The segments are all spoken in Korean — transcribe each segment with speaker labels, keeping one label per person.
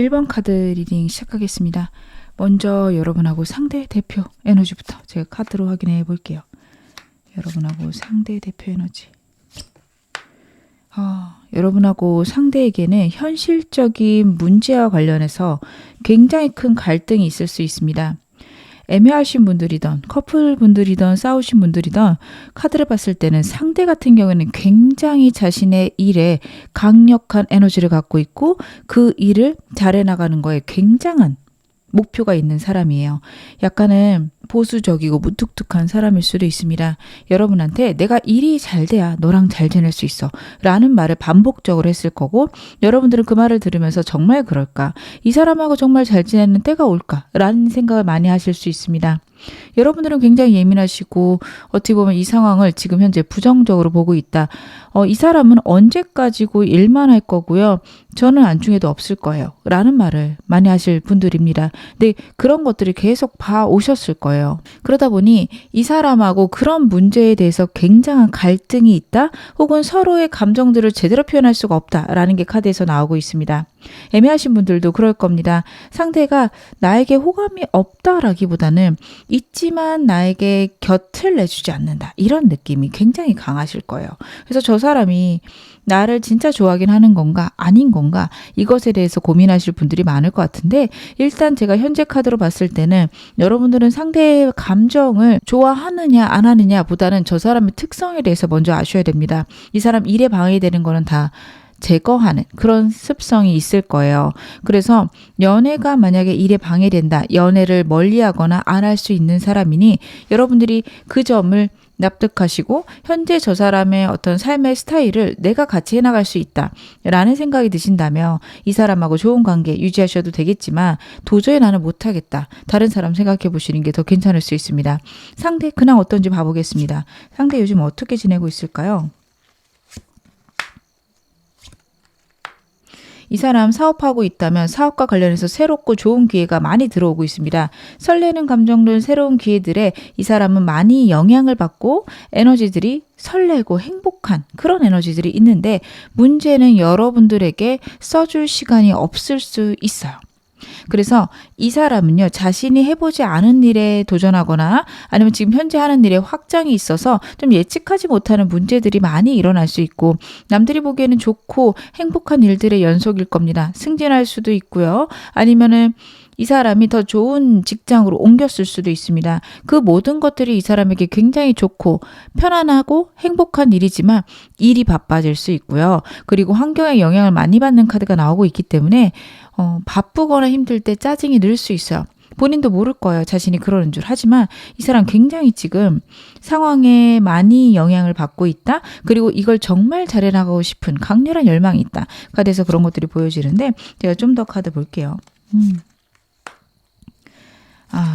Speaker 1: 1번 카드 리딩 시작하겠습니다. 먼저 여러분하고 상대 대표 에너지부터 제가 카드로 확인해 볼게요. 여러분하고 상대 대표 에너지. 여러분하고 상대에게는 현실적인 문제와 관련해서 굉장히 큰 갈등이 있을 수 있습니다. 애매하신 분들이든 커플분들이든 싸우신 분들이든 카드를 봤을 때는 상대 같은 경우에는 굉장히 자신의 일에 강력한 에너지를 갖고 있고 그 일을 잘해나가는 거에 굉장한 목표가 있는 사람이에요. 약간은 보수적이고 무뚝뚝한 사람일 수도 있습니다. 여러분한테 내가 일이 잘 돼야 너랑 잘 지낼 수 있어 라는 말을 반복적으로 했을 거고, 여러분들은 그 말을 들으면서 정말 그럴까? 이 사람하고 정말 잘 지내는 때가 올까? 라는 생각을 많이 하실 수 있습니다. 여러분들은 굉장히 예민하시고 어떻게 보면 이 상황을 지금 현재 부정적으로 보고 있다. 이 사람은 언제까지고 일만 할 거고요. 저는 안중에도 없을 거예요. 라는 말을 많이 하실 분들입니다. 근데 그런 것들이 계속 봐 오셨을 거예요. 그러다 보니 이 사람하고 그런 문제에 대해서 굉장한 갈등이 있다. 혹은 서로의 감정들을 제대로 표현할 수가 없다라는 게 카드에서 나오고 있습니다. 애매하신 분들도 그럴 겁니다. 상대가 나에게 호감이 없다라기보다는 있지만 나에게 곁을 내주지 않는다. 이런 느낌이 굉장히 강하실 거예요. 그래서 저 사람이 나를 진짜 좋아하긴 하는 건가 아닌 건가 이것에 대해서 고민하실 분들이 많을 것 같은데, 일단 제가 현재 카드로 봤을 때는 여러분들은 상대의 감정을 좋아하느냐 안 하느냐 보다는 저 사람의 특성에 대해서 먼저 아셔야 됩니다. 이 사람 일에 방해되는 거는 다 제거하는 그런 습성이 있을 거예요. 그래서 연애가 만약에 일에 방해된다, 연애를 멀리하거나 안 할 수 있는 사람이니 여러분들이 그 점을 납득하시고 현재 저 사람의 어떤 삶의 스타일을 내가 같이 해나갈 수 있다 라는 생각이 드신다면 이 사람하고 좋은 관계 유지하셔도 되겠지만, 도저히 나는 못하겠다, 다른 사람 생각해 보시는 게 더 괜찮을 수 있습니다. 상대 근황 어떤지 봐보겠습니다. 상대 요즘 어떻게 지내고 있을까요? 이 사람 사업하고 있다면 사업과 관련해서 새롭고 좋은 기회가 많이 들어오고 있습니다. 설레는 감정들, 새로운 기회들에 이 사람은 많이 영향을 받고 에너지들이 설레고 행복한 그런 에너지들이 있는데, 문제는 여러분들에게 써줄 시간이 없을 수 있어요. 그래서 이 사람은요, 자신이 해보지 않은 일에 도전하거나 아니면 지금 현재 하는 일에 확장이 있어서 좀 예측하지 못하는 문제들이 많이 일어날 수 있고, 남들이 보기에는 좋고 행복한 일들의 연속일 겁니다. 승진할 수도 있고요. 아니면은 이 사람이 더 좋은 직장으로 옮겼을 수도 있습니다. 그 모든 것들이 이 사람에게 굉장히 좋고 편안하고 행복한 일이지만 일이 바빠질 수 있고요. 그리고 환경에 영향을 많이 받는 카드가 나오고 있기 때문에 바쁘거나 힘들 때 짜증이 늘 수 있어요. 본인도 모를 거예요. 자신이 그러는 줄. 하지만 이 사람 굉장히 지금 상황에 많이 영향을 받고 있다. 그리고 이걸 정말 잘해나가고 싶은 강렬한 열망이 있다. 카드에서 그런 것들이 보여지는데, 제가 좀 더 카드 볼게요.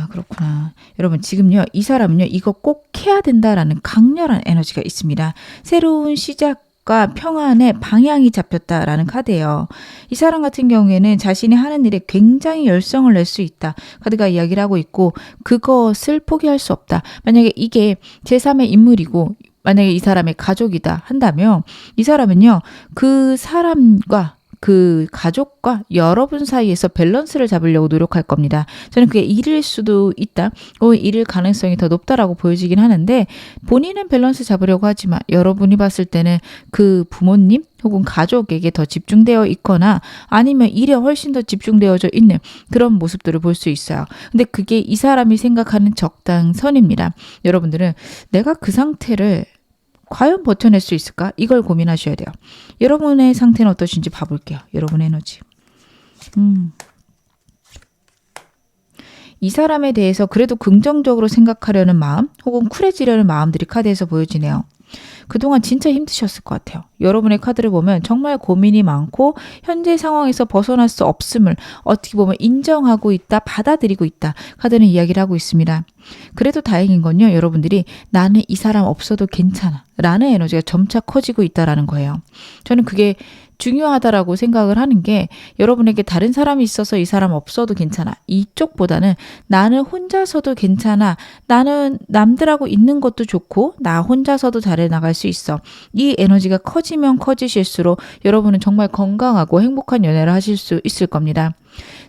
Speaker 1: 그렇구나. 여러분, 지금요, 이 사람은요, 이거 꼭 해야 된다라는 강렬한 에너지가 있습니다. 새로운 시작과 평안의 방향이 잡혔다라는 카드예요. 이 사람 같은 경우에는 자신이 하는 일에 굉장히 열성을 낼 수 있다. 카드가 이야기를 하고 있고, 그것을 포기할 수 없다. 만약에 이게 제3의 인물이고, 만약에 이 사람의 가족이다 한다면, 이 사람은요, 그 사람과 그 가족과 여러분 사이에서 밸런스를 잡으려고 노력할 겁니다. 저는 그게 일일 수도 있다. 일일 가능성이 더 높다라고 보여지긴 하는데, 본인은 밸런스 잡으려고 하지만 여러분이 봤을 때는 그 부모님 혹은 가족에게 더 집중되어 있거나 아니면 일에 훨씬 더 집중되어져 있는 그런 모습들을 볼 수 있어요. 근데 그게 이 사람이 생각하는 적당선입니다. 여러분들은 내가 그 상태를 과연 버텨낼 수 있을까? 이걸 고민하셔야 돼요. 여러분의 상태는 어떠신지 봐볼게요. 여러분의 에너지. 이 사람에 대해서 그래도 긍정적으로 생각하려는 마음 혹은 쿨해지려는 마음들이 카드에서 보여지네요. 그동안 진짜 힘드셨을 것 같아요. 여러분의 카드를 보면 정말 고민이 많고 현재 상황에서 벗어날 수 없음을 어떻게 보면 인정하고 있다, 받아들이고 있다. 카드는 이야기를 하고 있습니다. 그래도 다행인 건요, 여러분들이 나는 이 사람 없어도 괜찮아 라는 에너지가 점차 커지고 있다라는 거예요. 저는 그게 중요하다라고 생각을 하는 게, 여러분에게 다른 사람이 있어서 이 사람 없어도 괜찮아, 이쪽보다는 나는 혼자서도 괜찮아, 나는 남들하고 있는 것도 좋고 나 혼자서도 잘해 나갈 수 있어. 이 에너지가 커지면 커지실수록 여러분은 정말 건강하고 행복한 연애를 하실 수 있을 겁니다.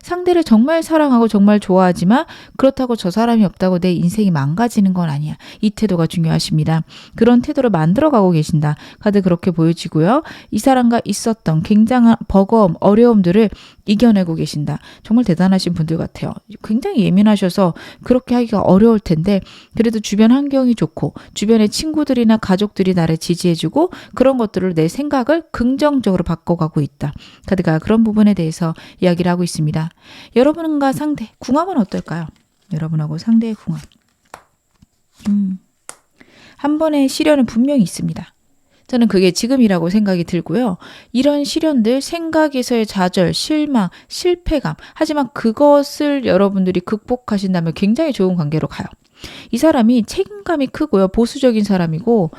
Speaker 1: 상대를 정말 사랑하고 정말 좋아하지만 그렇다고 저 사람이 없다고 내 인생이 망가지는 건 아니야. 이 태도가 중요하십니다. 그런 태도를 만들어가고 계신다. 카드 그렇게 보여지고요. 이 사람과 있었던 굉장한 버거움, 어려움들을 이겨내고 계신다. 정말 대단하신 분들 같아요. 굉장히 예민하셔서 그렇게 하기가 어려울 텐데 그래도 주변 환경이 좋고 주변의 친구들이나 가족들이 나를 지지해주고 그런 것들을 내 생각을 긍정적으로 바꿔가고 있다. 카드가 그런 부분에 대해서 이야기를 하고 있습니다. 여러분과 상대, 궁합은 어떨까요? 여러분하고 상대의 궁합. 한 번의 시련은 분명히 있습니다. 저는 그게 지금이라고 생각이 들고요. 이런 시련들, 생각에서의 좌절, 실망, 실패감. 하지만 그것을 여러분들이 극복하신다면 굉장히 좋은 관계로 가요. 이 사람이 책임감이 크고요. 보수적인 사람이고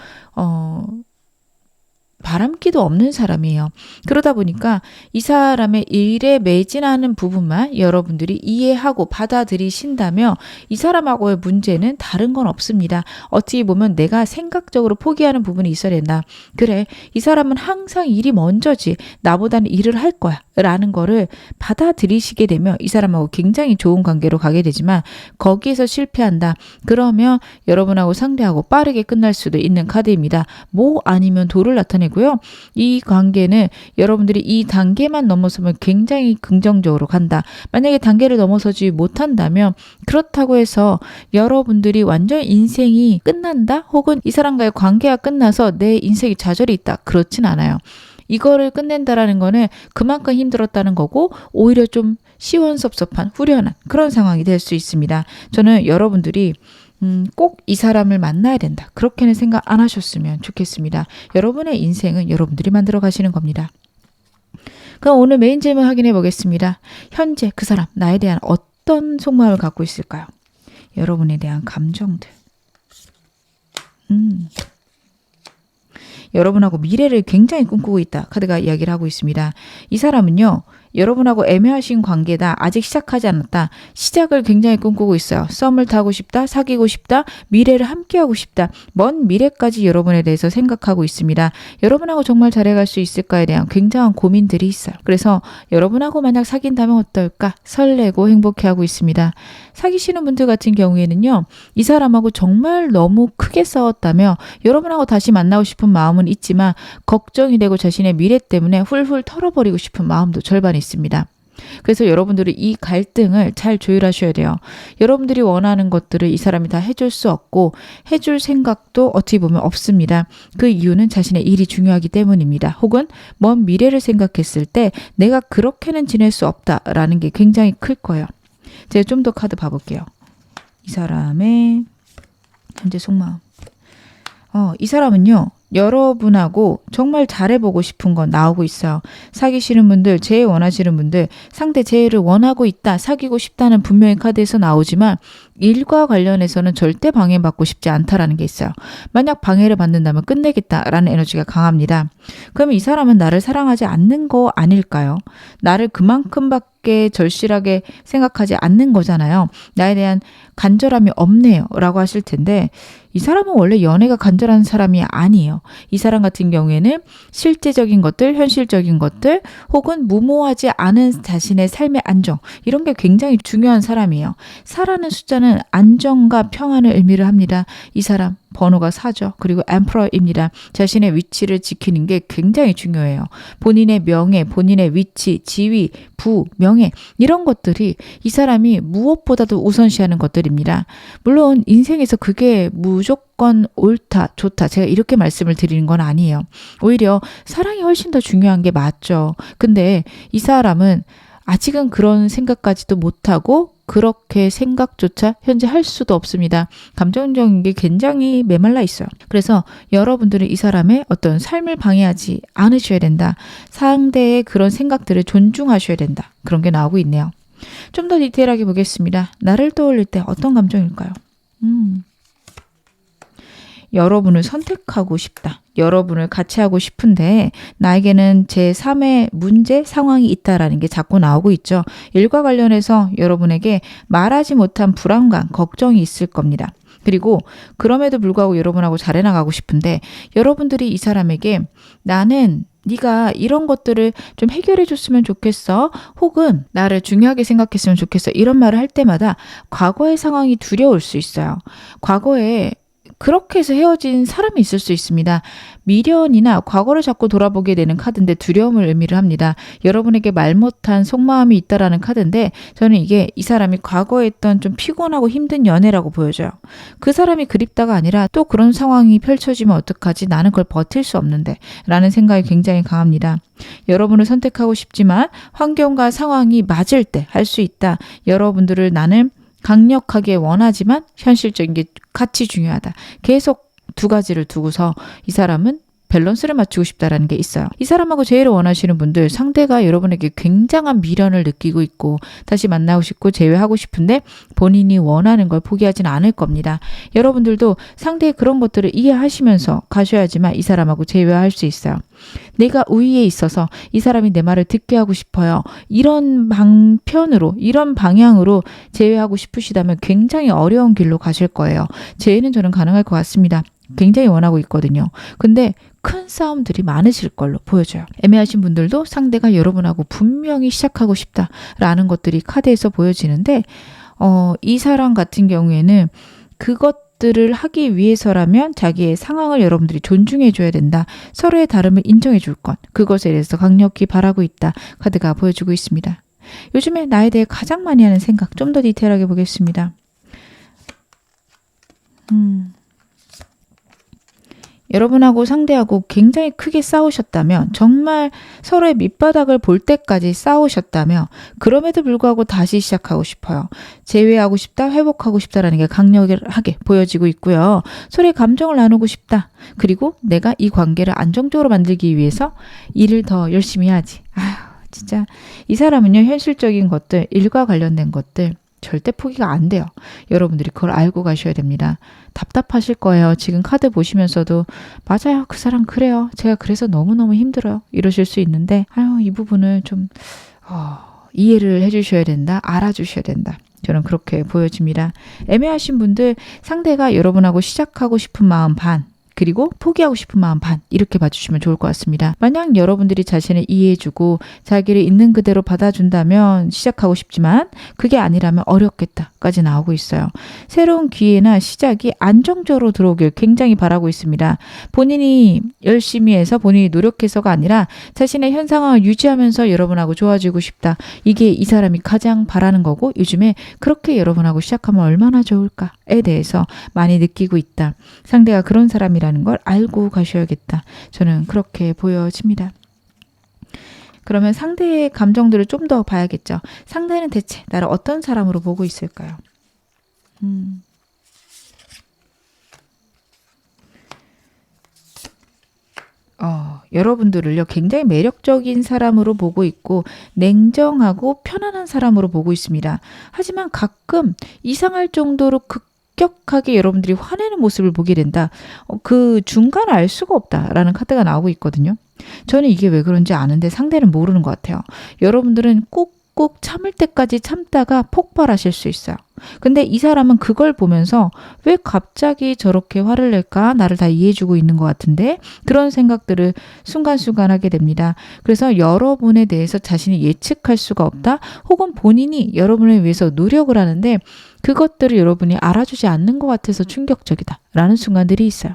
Speaker 1: 바람기도 없는 사람이에요. 그러다 보니까 이 사람의 일에 매진하는 부분만 여러분들이 이해하고 받아들이신다면 이 사람하고의 문제는 다른 건 없습니다. 어찌 보면 내가 생각적으로 포기하는 부분이 있어야 된다. 그래, 이 사람은 항상 일이 먼저지. 나보다는 일을 할 거야. 라는 거를 받아들이시게 되면 이 사람하고 굉장히 좋은 관계로 가게 되지만 거기에서 실패한다. 그러면 여러분하고 상대하고 빠르게 끝날 수도 있는 카드입니다. 뭐 아니면 도를 나타내고요. 이 관계는 여러분들이 이 단계만 넘어서면 굉장히 긍정적으로 간다. 만약에 단계를 넘어서지 못한다면 그렇다고 해서 여러분들이 완전 인생이 끝난다? 혹은 이 사람과의 관계가 끝나서 내 인생에 좌절이 있다. 그렇진 않아요. 이거를 끝낸다라는 거는 그만큼 힘들었다는 거고 오히려 좀 시원섭섭한 후련한 그런 상황이 될 수 있습니다. 저는 여러분들이 꼭 이 사람을 만나야 된다. 그렇게는 생각 안 하셨으면 좋겠습니다. 여러분의 인생은 여러분들이 만들어 가시는 겁니다. 그럼 오늘 메인 질문 확인해 보겠습니다. 현재 그 사람 나에 대한 어떤 속마음을 갖고 있을까요? 여러분에 대한 감정들. 여러분하고 미래를 굉장히 꿈꾸고 있다. 카드가 이야기를 하고 있습니다. 이 사람은요. 여러분하고 애매하신 관계다. 아직 시작하지 않았다. 시작을 굉장히 꿈꾸고 있어요. 썸을 타고 싶다. 사귀고 싶다. 미래를 함께하고 싶다. 먼 미래까지 여러분에 대해서 생각하고 있습니다. 여러분하고 정말 잘해갈 수 있을까에 대한 굉장한 고민들이 있어요. 그래서 여러분하고 만약 사귄다면 어떨까? 설레고 행복해하고 있습니다. 사귀시는 분들 같은 경우에는요. 이 사람하고 정말 너무 크게 싸웠다며 여러분하고 다시 만나고 싶은 마음은 있지만 걱정이 되고 자신의 미래 때문에 훌훌 털어버리고 싶은 마음도 절반 있습니다. 그래서 여러분들이 이 갈등을 잘 조율하셔야 돼요. 여러분들이 원하는 것들을 이 사람이 다 해줄 수 없고 해줄 생각도 어떻게 보면 없습니다. 그 이유는 자신의 일이 중요하기 때문입니다. 혹은 먼 미래를 생각했을 때 내가 그렇게는 지낼 수 없다라는 게 굉장히 클 거예요. 제가 좀 더 카드 봐볼게요. 이 사람의 현재 속마음. 이 사람은요. 여러분하고 정말 잘해보고 싶은 건 나오고 있어요. 사귀시는 분들, 재회 원하시는 분들, 상대 재회를 원하고 있다, 사귀고 싶다는 분명히 카드에서 나오지만 일과 관련해서는 절대 방해받고 싶지 않다라는 게 있어요. 만약 방해를 받는다면 끝내겠다라는 에너지가 강합니다. 그러면 이 사람은 나를 사랑하지 않는 거 아닐까요? 나를 그만큼밖에 절실하게 생각하지 않는 거잖아요. 나에 대한 간절함이 없네요 라고 하실 텐데 이 사람은 원래 연애가 간절한 사람이 아니에요. 이 사람 같은 경우에는 실제적인 것들, 현실적인 것들 혹은 무모하지 않은 자신의 삶의 안정 이런 게 굉장히 중요한 사람이에요. 4라는 숫자는 안정과 평안을 의미를 합니다. 이 사람 번호가 4죠. 그리고 엠퍼러입니다. 자신의 위치를 지키는 게 굉장히 중요해요. 본인의 명예, 본인의 위치, 지위, 부, 명예 이런 것들이 이 사람이 무엇보다도 우선시하는 것들입니다. 물론 인생에서 그게 무조건 옳다, 좋다 제가 이렇게 말씀을 드리는 건 아니에요. 오히려 사랑이 훨씬 더 중요한 게 맞죠. 근데 이 사람은 아직은 그런 생각까지도 못하고 그렇게 생각조차 현재 할 수도 없습니다. 감정적인 게 굉장히 메말라 있어요. 그래서 여러분들은 이 사람의 어떤 삶을 방해하지 않으셔야 된다. 상대의 그런 생각들을 존중하셔야 된다. 그런 게 나오고 있네요. 좀 더 디테일하게 보겠습니다. 나를 떠올릴 때 어떤 감정일까요? 여러분을 선택하고 싶다. 여러분을 같이 하고 싶은데 나에게는 제3의 문제, 상황이 있다라는 게 자꾸 나오고 있죠. 일과 관련해서 여러분에게 말하지 못한 불안감, 걱정이 있을 겁니다. 그리고 그럼에도 불구하고 여러분하고 잘해나가고 싶은데 여러분들이 이 사람에게 나는 네가 이런 것들을 좀 해결해 줬으면 좋겠어. 혹은 나를 중요하게 생각했으면 좋겠어. 이런 말을 할 때마다 과거의 상황이 두려울 수 있어요. 과거에 그렇게 해서 헤어진 사람이 있을 수 있습니다. 미련이나 과거를 자꾸 돌아보게 되는 카드인데 두려움을 의미를 합니다. 여러분에게 말 못한 속마음이 있다라는 카드인데 저는 이게 이 사람이 과거에 했던 좀 피곤하고 힘든 연애라고 보여져요. 그 사람이 그립다가 아니라 또 그런 상황이 펼쳐지면 어떡하지? 나는 그걸 버틸 수 없는데 라는 생각이 굉장히 강합니다. 여러분을 선택하고 싶지만 환경과 상황이 맞을 때 할 수 있다. 여러분들을 나는 강력하게 원하지만 현실적인 게 같이 중요하다. 계속 두 가지를 두고서 이 사람은 밸런스를 맞추고 싶다라는 게 있어요. 이 사람하고 제외를 원하시는 분들, 상대가 여러분에게 굉장한 미련을 느끼고 있고 다시 만나고 싶고 제외하고 싶은데 본인이 원하는 걸 포기하지는 않을 겁니다. 여러분들도 상대의 그런 것들을 이해하시면서 가셔야지만 이 사람하고 제외할 수 있어요. 내가 우위에 있어서 이 사람이 내 말을 듣게 하고 싶어요. 이런 방편으로, 이런 방향으로 제외하고 싶으시다면 굉장히 어려운 길로 가실 거예요. 제외는 저는 가능할 것 같습니다. 굉장히 원하고 있거든요. 근데 큰 싸움들이 많으실 걸로 보여져요. 애매하신 분들도 상대가 여러분하고 분명히 시작하고 싶다라는 것들이 카드에서 보여지는데 이 사람 같은 경우에는 그것들을 하기 위해서라면 자기의 상황을 여러분들이 존중해 줘야 된다. 서로의 다름을 인정해 줄 것. 그것에 대해서 강력히 바라고 있다. 카드가 보여주고 있습니다. 요즘에 나에 대해 가장 많이 하는 생각 좀 더 디테일하게 보겠습니다. 여러분하고 상대하고 굉장히 크게 싸우셨다면 정말 서로의 밑바닥을 볼 때까지 싸우셨다면 그럼에도 불구하고 다시 시작하고 싶어요. 재회하고 싶다, 회복하고 싶다라는 게 강력하게 보여지고 있고요. 서로의 감정을 나누고 싶다. 그리고 내가 이 관계를 안정적으로 만들기 위해서 일을 더 열심히 해야지. 진짜 이 사람은요. 현실적인 것들, 일과 관련된 것들 절대 포기가 안 돼요. 여러분들이 그걸 알고 가셔야 됩니다. 답답하실 거예요. 지금 카드 보시면서도 맞아요. 그 사람 그래요. 제가 그래서 너무너무 힘들어요. 이러실 수 있는데 이 부분을 좀 이해를 해주셔야 된다. 알아주셔야 된다. 저는 그렇게 보여집니다. 애매하신 분들 상대가 여러분하고 시작하고 싶은 마음 반 그리고 포기하고 싶은 마음 반 이렇게 봐주시면 좋을 것 같습니다. 만약 여러분들이 자신을 이해해주고 자기를 있는 그대로 받아준다면 시작하고 싶지만 그게 아니라면 어렵겠다까지 나오고 있어요. 새로운 기회나 시작이 안정적으로 들어오길 굉장히 바라고 있습니다. 본인이 열심히 해서 본인이 노력해서가 아니라 자신의 현 상황을 유지하면서 여러분하고 좋아지고 싶다. 이게 이 사람이 가장 바라는 거고 요즘에 그렇게 여러분하고 시작하면 얼마나 좋을까에 대해서 많이 느끼고 있다. 상대가 그런 사람이라 걸 알고 가셔야겠다. 저는 그렇게 보여집니다. 그러면 상대의 감정들을 좀 더 봐야겠죠. 상대는 대체 나를 어떤 사람으로 보고 있을까요? 여러분들을요 굉장히 매력적인 사람으로 보고 있고 냉정하고 편안한 사람으로 보고 있습니다. 하지만 가끔 이상할 정도로 급격하게 여러분들이 화내는 모습을 보게 된다. 그 중간을 알 수가 없다라는 카드가 나오고 있거든요. 저는 이게 왜 그런지 아는데 상대는 모르는 것 같아요. 여러분들은 꾹꾹 참을 때까지 참다가 폭발하실 수 있어요. 근데 이 사람은 그걸 보면서 왜 갑자기 저렇게 화를 낼까? 나를 다 이해해주고 있는 것 같은데 그런 생각들을 순간순간 하게 됩니다. 그래서 여러분에 대해서 자신이 예측할 수가 없다. 혹은 본인이 여러분을 위해서 노력을 하는데 그것들을 여러분이 알아주지 않는 것 같아서 충격적이다 라는 순간들이 있어요.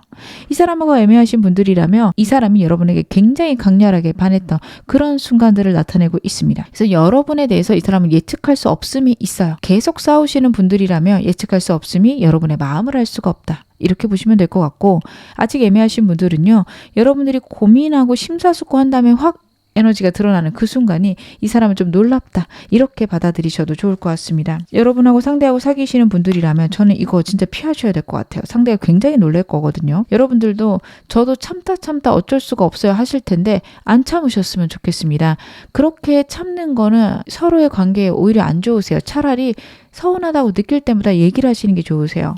Speaker 1: 이 사람하고 애매하신 분들이라면 이 사람이 여러분에게 굉장히 강렬하게 반했던 그런 순간들을 나타내고 있습니다. 그래서 여러분에 대해서 이 사람은 예측할 수 없음이 있어요. 계속 싸우시는 분들이라면 예측할 수 없음이 여러분의 마음을 알 수가 없다. 이렇게 보시면 될 것 같고 아직 애매하신 분들은요. 여러분들이 고민하고 심사숙고한 다음에 확 에너지가 드러나는 그 순간이 이 사람은 좀 놀랍다. 이렇게 받아들이셔도 좋을 것 같습니다. 여러분하고 상대하고 사귀시는 분들이라면 저는 이거 진짜 피하셔야 될 것 같아요. 상대가 굉장히 놀랄 거거든요. 여러분들도 저도 참다 어쩔 수가 없어요 하실 텐데 안 참으셨으면 좋겠습니다. 그렇게 참는 거는 서로의 관계에 오히려 안 좋으세요. 차라리 서운하다고 느낄 때마다 얘기를 하시는 게 좋으세요.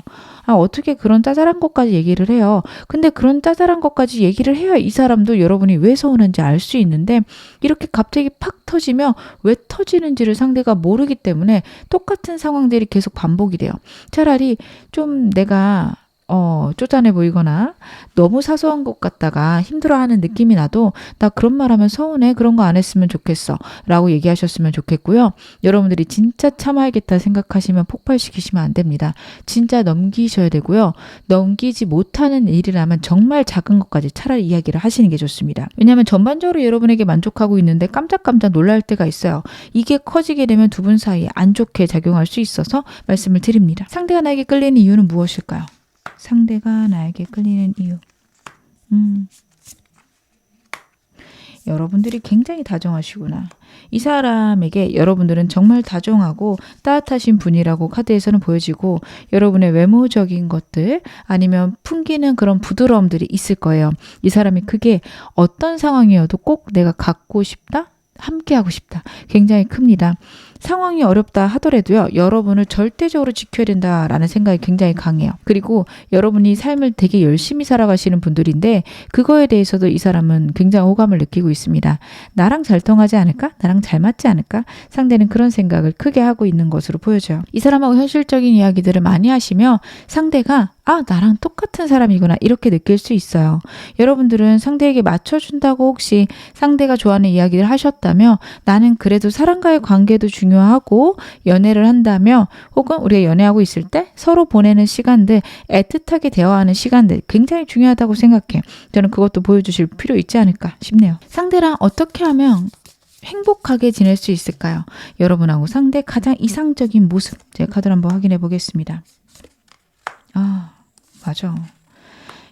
Speaker 1: 어떻게 그런 짜잘한 것까지 얘기를 해요. 근데 그런 짜잘한 것까지 얘기를 해야 이 사람도 여러분이 왜 서운한지 알 수 있는데 이렇게 갑자기 팍 터지면 왜 터지는지를 상대가 모르기 때문에 똑같은 상황들이 계속 반복이 돼요. 차라리 좀 내가 쪼잔해 보이거나 너무 사소한 것 같다가 힘들어하는 느낌이 나도 나 그런 말 하면 서운해. 그런 거 안 했으면 좋겠어. 라고 얘기하셨으면 좋겠고요. 여러분들이 진짜 참아야겠다 생각하시면 폭발시키시면 안 됩니다. 진짜 넘기셔야 되고요. 넘기지 못하는 일이라면 정말 작은 것까지 차라리 이야기를 하시는 게 좋습니다. 왜냐하면 전반적으로 여러분에게 만족하고 있는데 깜짝깜짝 놀랄 때가 있어요. 이게 커지게 되면 두 분 사이에 안 좋게 작용할 수 있어서 말씀을 드립니다. 상대가 나에게 끌리는 이유는 무엇일까요? 상대가 나에게 끌리는 이유. 여러분들이 굉장히 다정하시구나. 이 사람에게 여러분들은 정말 다정하고 따뜻하신 분이라고 카드에서는 보여지고 여러분의 외모적인 것들 아니면 풍기는 그런 부드러움들이 있을 거예요. 이 사람이 그게 어떤 상황이어도 꼭 내가 갖고 싶다? 함께하고 싶다. 굉장히 큽니다. 상황이 어렵다 하더라도요. 여러분을 절대적으로 지켜야 된다라는 생각이 굉장히 강해요. 그리고 여러분이 삶을 되게 열심히 살아가시는 분들인데 그거에 대해서도 이 사람은 굉장히 호감을 느끼고 있습니다. 나랑 잘 통하지 않을까? 나랑 잘 맞지 않을까? 상대는 그런 생각을 크게 하고 있는 것으로 보여져요. 이 사람하고 현실적인 이야기들을 많이 하시며 상대가 나랑 똑같은 사람이구나 이렇게 느낄 수 있어요. 여러분들은 상대에게 맞춰준다고 혹시 상대가 좋아하는 이야기를 하셨다며 나는 그래도 사람과의 관계도 중요하고 연애를 한다며 혹은 우리가 연애하고 있을 때 서로 보내는 시간들 애틋하게 대화하는 시간들 굉장히 중요하다고 생각해. 저는 그것도 보여주실 필요 있지 않을까 싶네요. 상대랑 어떻게 하면 행복하게 지낼 수 있을까요? 여러분하고 상대 가장 이상적인 모습 제가 카드를 한번 확인해 보겠습니다. 맞아.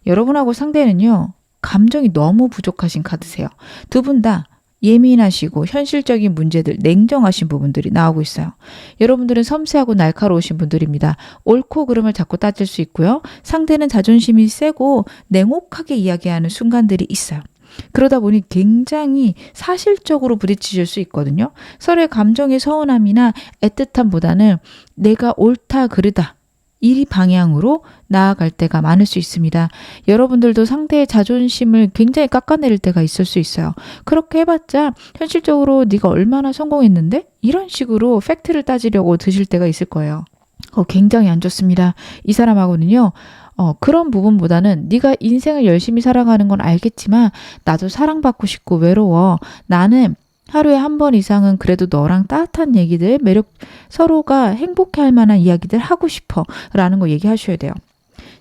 Speaker 1: 여러분하고 상대는요. 감정이 너무 부족하신 카드세요. 두 분 다 예민하시고 현실적인 문제들, 냉정하신 부분들이 나오고 있어요. 여러분들은 섬세하고 날카로우신 분들입니다. 옳고 그름을 자꾸 따질 수 있고요. 상대는 자존심이 세고 냉혹하게 이야기하는 순간들이 있어요. 그러다 보니 굉장히 사실적으로 부딪히실 수 있거든요. 서로의 감정의 서운함이나 애틋함보다는 내가 옳다 그르다 이 방향으로 나아갈 때가 많을 수 있습니다. 여러분들도 상대의 자존심을 굉장히 깎아내릴 때가 있을 수 있어요. 그렇게 해봤자 현실적으로 네가 얼마나 성공했는데? 이런 식으로 팩트를 따지려고 드실 때가 있을 거예요. 굉장히 안 좋습니다. 이 사람하고는요. 그런 부분보다는 네가 인생을 열심히 살아가는 건 알겠지만 나도 사랑받고 싶고 외로워. 나는 하루에 한 번 이상은 그래도 너랑 따뜻한 얘기들, 매력, 서로가 행복해할 만한 이야기들 하고 싶어 라는 거 얘기하셔야 돼요.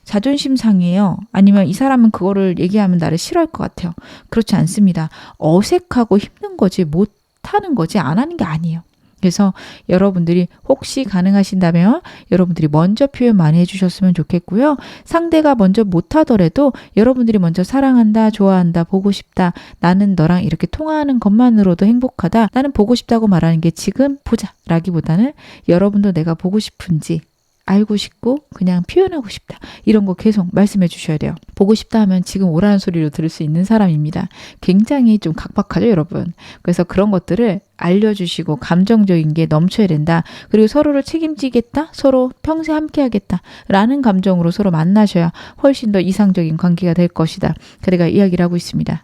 Speaker 1: 자존심 상해요? 아니면 이 사람은 그거를 얘기하면 나를 싫어할 것 같아요? 그렇지 않습니다. 어색하고 힘든 거지 못하는 거지 안 하는 게 아니에요. 그래서 여러분들이 혹시 가능하신다면 여러분들이 먼저 표현 많이 해주셨으면 좋겠고요. 상대가 먼저 못하더라도 여러분들이 먼저 사랑한다, 좋아한다, 보고 싶다. 나는 너랑 이렇게 통화하는 것만으로도 행복하다. 나는 보고 싶다고 말하는 게 지금 보자 라기보다는 여러분도 내가 보고 싶은지 알고 싶고 그냥 표현하고 싶다. 이런 거 계속 말씀해 주셔야 돼요. 보고 싶다 하면 지금 오라는 소리로 들을 수 있는 사람입니다. 굉장히 좀 각박하죠, 여러분. 그래서 그런 것들을 알려주시고 감정적인 게 넘쳐야 된다. 그리고 서로를 책임지겠다. 서로 평생 함께 하겠다. 라는 감정으로 서로 만나셔야 훨씬 더 이상적인 관계가 될 것이다. 그래가 이야기를 하고 있습니다.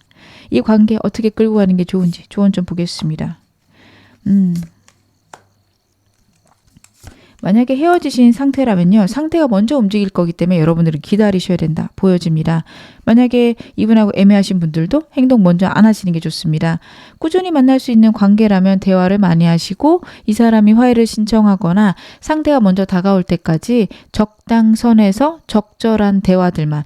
Speaker 1: 이 관계 어떻게 끌고 가는 게 좋은지 조언 좀 보겠습니다. 만약에 헤어지신 상태라면요. 상대가 먼저 움직일 거기 때문에 여러분들은 기다리셔야 된다. 보여집니다. 만약에 이분하고 애매하신 분들도 행동 먼저 안 하시는 게 좋습니다. 꾸준히 만날 수 있는 관계라면 대화를 많이 하시고 이 사람이 화해를 신청하거나 상대가 먼저 다가올 때까지 적당선에서 적절한 대화들만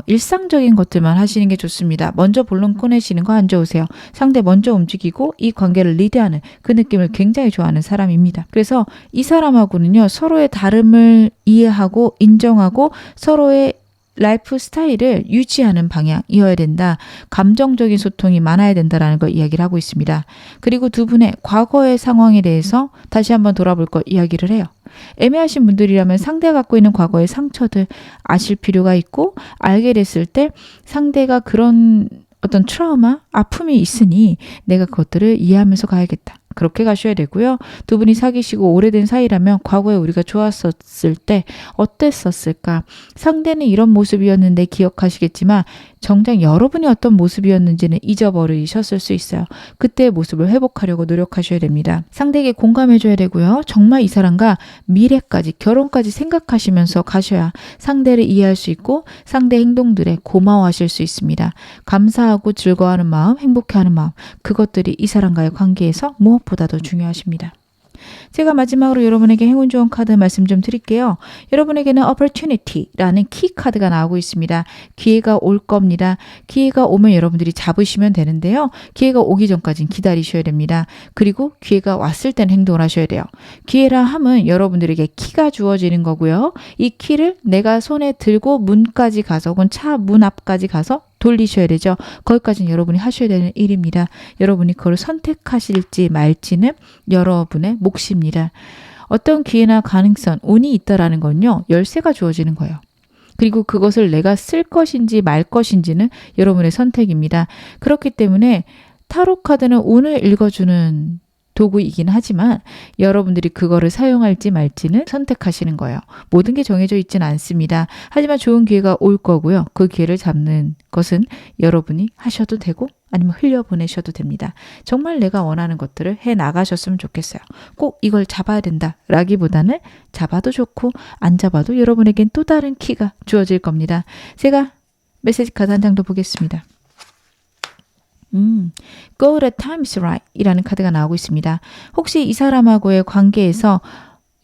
Speaker 1: 일상적인 것들만 하시는 게 좋습니다. 먼저 본론 꺼내시는 거 안 좋으세요. 상대 먼저 움직이고 이 관계를 리드하는 그 느낌을 굉장히 좋아하는 사람입니다. 그래서 이 사람하고는요. 서로의 다름을 이해하고 인정하고 서로의 라이프 스타일을 유지하는 방향이어야 된다. 감정적인 소통이 많아야 된다라는 걸 이야기를 하고 있습니다. 그리고 두 분의 과거의 상황에 대해서 다시 한번 돌아볼 걸 이야기를 해요. 애매하신 분들이라면 상대가 갖고 있는 과거의 상처들 아실 필요가 있고 알게 됐을 때 상대가 그런 어떤 트라우마, 아픔이 있으니 내가 그것들을 이해하면서 가야겠다. 그렇게 가셔야 되고요. 두 분이 사귀시고 오래된 사이라면 과거에 우리가 좋았었을 때 어땠었을까? 상대는 이런 모습이었는데 기억하시겠지만 정작 여러분이 어떤 모습이었는지는 잊어버리셨을 수 있어요. 그때의 모습을 회복하려고 노력하셔야 됩니다. 상대에게 공감해줘야 되고요. 정말 이 사람과 미래까지 결혼까지 생각하시면서 가셔야 상대를 이해할 수 있고 상대 행동들에 고마워하실 수 있습니다. 감사하고 즐거워하는 마음, 행복해하는 마음, 그것들이 이 사람과의 관계에서 무엇보다도 중요하십니다. 제가 마지막으로 여러분에게 행운 좋은 카드 말씀 좀 드릴게요. 여러분에게는 opportunity라는 키 카드가 나오고 있습니다. 기회가 올 겁니다. 기회가 오면 여러분들이 잡으시면 되는데요. 기회가 오기 전까지는 기다리셔야 됩니다. 그리고 기회가 왔을 땐 행동을 하셔야 돼요. 기회라 함은 여러분들에게 키가 주어지는 거고요. 이 키를 내가 손에 들고 문까지 가서 혹은 차 문 앞까지 가서 돌리셔야 되죠. 거기까지는 여러분이 하셔야 되는 일입니다. 여러분이 그걸 선택하실지 말지는 여러분의 몫입니다. 어떤 기회나 가능성, 운이 있다라는 건요. 열쇠가 주어지는 거예요. 그리고 그것을 내가 쓸 것인지 말 것인지는 여러분의 선택입니다. 그렇기 때문에 타로 카드는 운을 읽어주는 도구이긴 하지만 여러분들이 그거를 사용할지 말지는 선택하시는 거예요. 모든 게 정해져 있지는 않습니다. 하지만 좋은 기회가 올 거고요. 그 기회를 잡는 것은 여러분이 하셔도 되고 아니면 흘려보내셔도 됩니다. 정말 내가 원하는 것들을 해 나가셨으면 좋겠어요. 꼭 이걸 잡아야 된다 라기보다는 잡아도 좋고 안 잡아도 여러분에겐 또 다른 키가 주어질 겁니다. 제가 메시지 카드 한 장 더 보겠습니다. Go the time's right 이라는 카드가 나오고 있습니다. 혹시 이 사람하고의 관계에서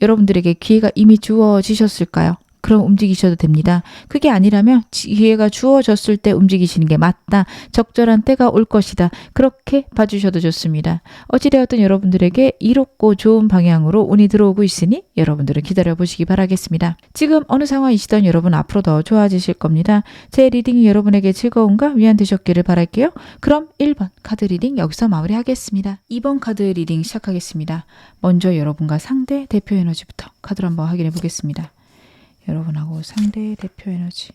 Speaker 1: 여러분들에게 기회가 이미 주어지셨을까요? 그럼 움직이셔도 됩니다. 그게 아니라면 기회가 주어졌을 때 움직이시는 게 맞다. 적절한 때가 올 것이다. 그렇게 봐주셔도 좋습니다. 어찌되었든 여러분들에게 이롭고 좋은 방향으로 운이 들어오고 있으니 여러분들은 기다려보시기 바라겠습니다. 지금 어느 상황이시던 여러분 앞으로 더 좋아지실 겁니다. 제 리딩이 여러분에게 즐거움과 위안 되셨기를 바랄게요. 그럼 1번 카드 리딩 여기서 마무리하겠습니다. 2번 카드 리딩 시작하겠습니다. 먼저 여러분과 상대 대표 에너지부터 카드를 한번 확인해 보겠습니다. 여러분하고 상대의 대표 에너지.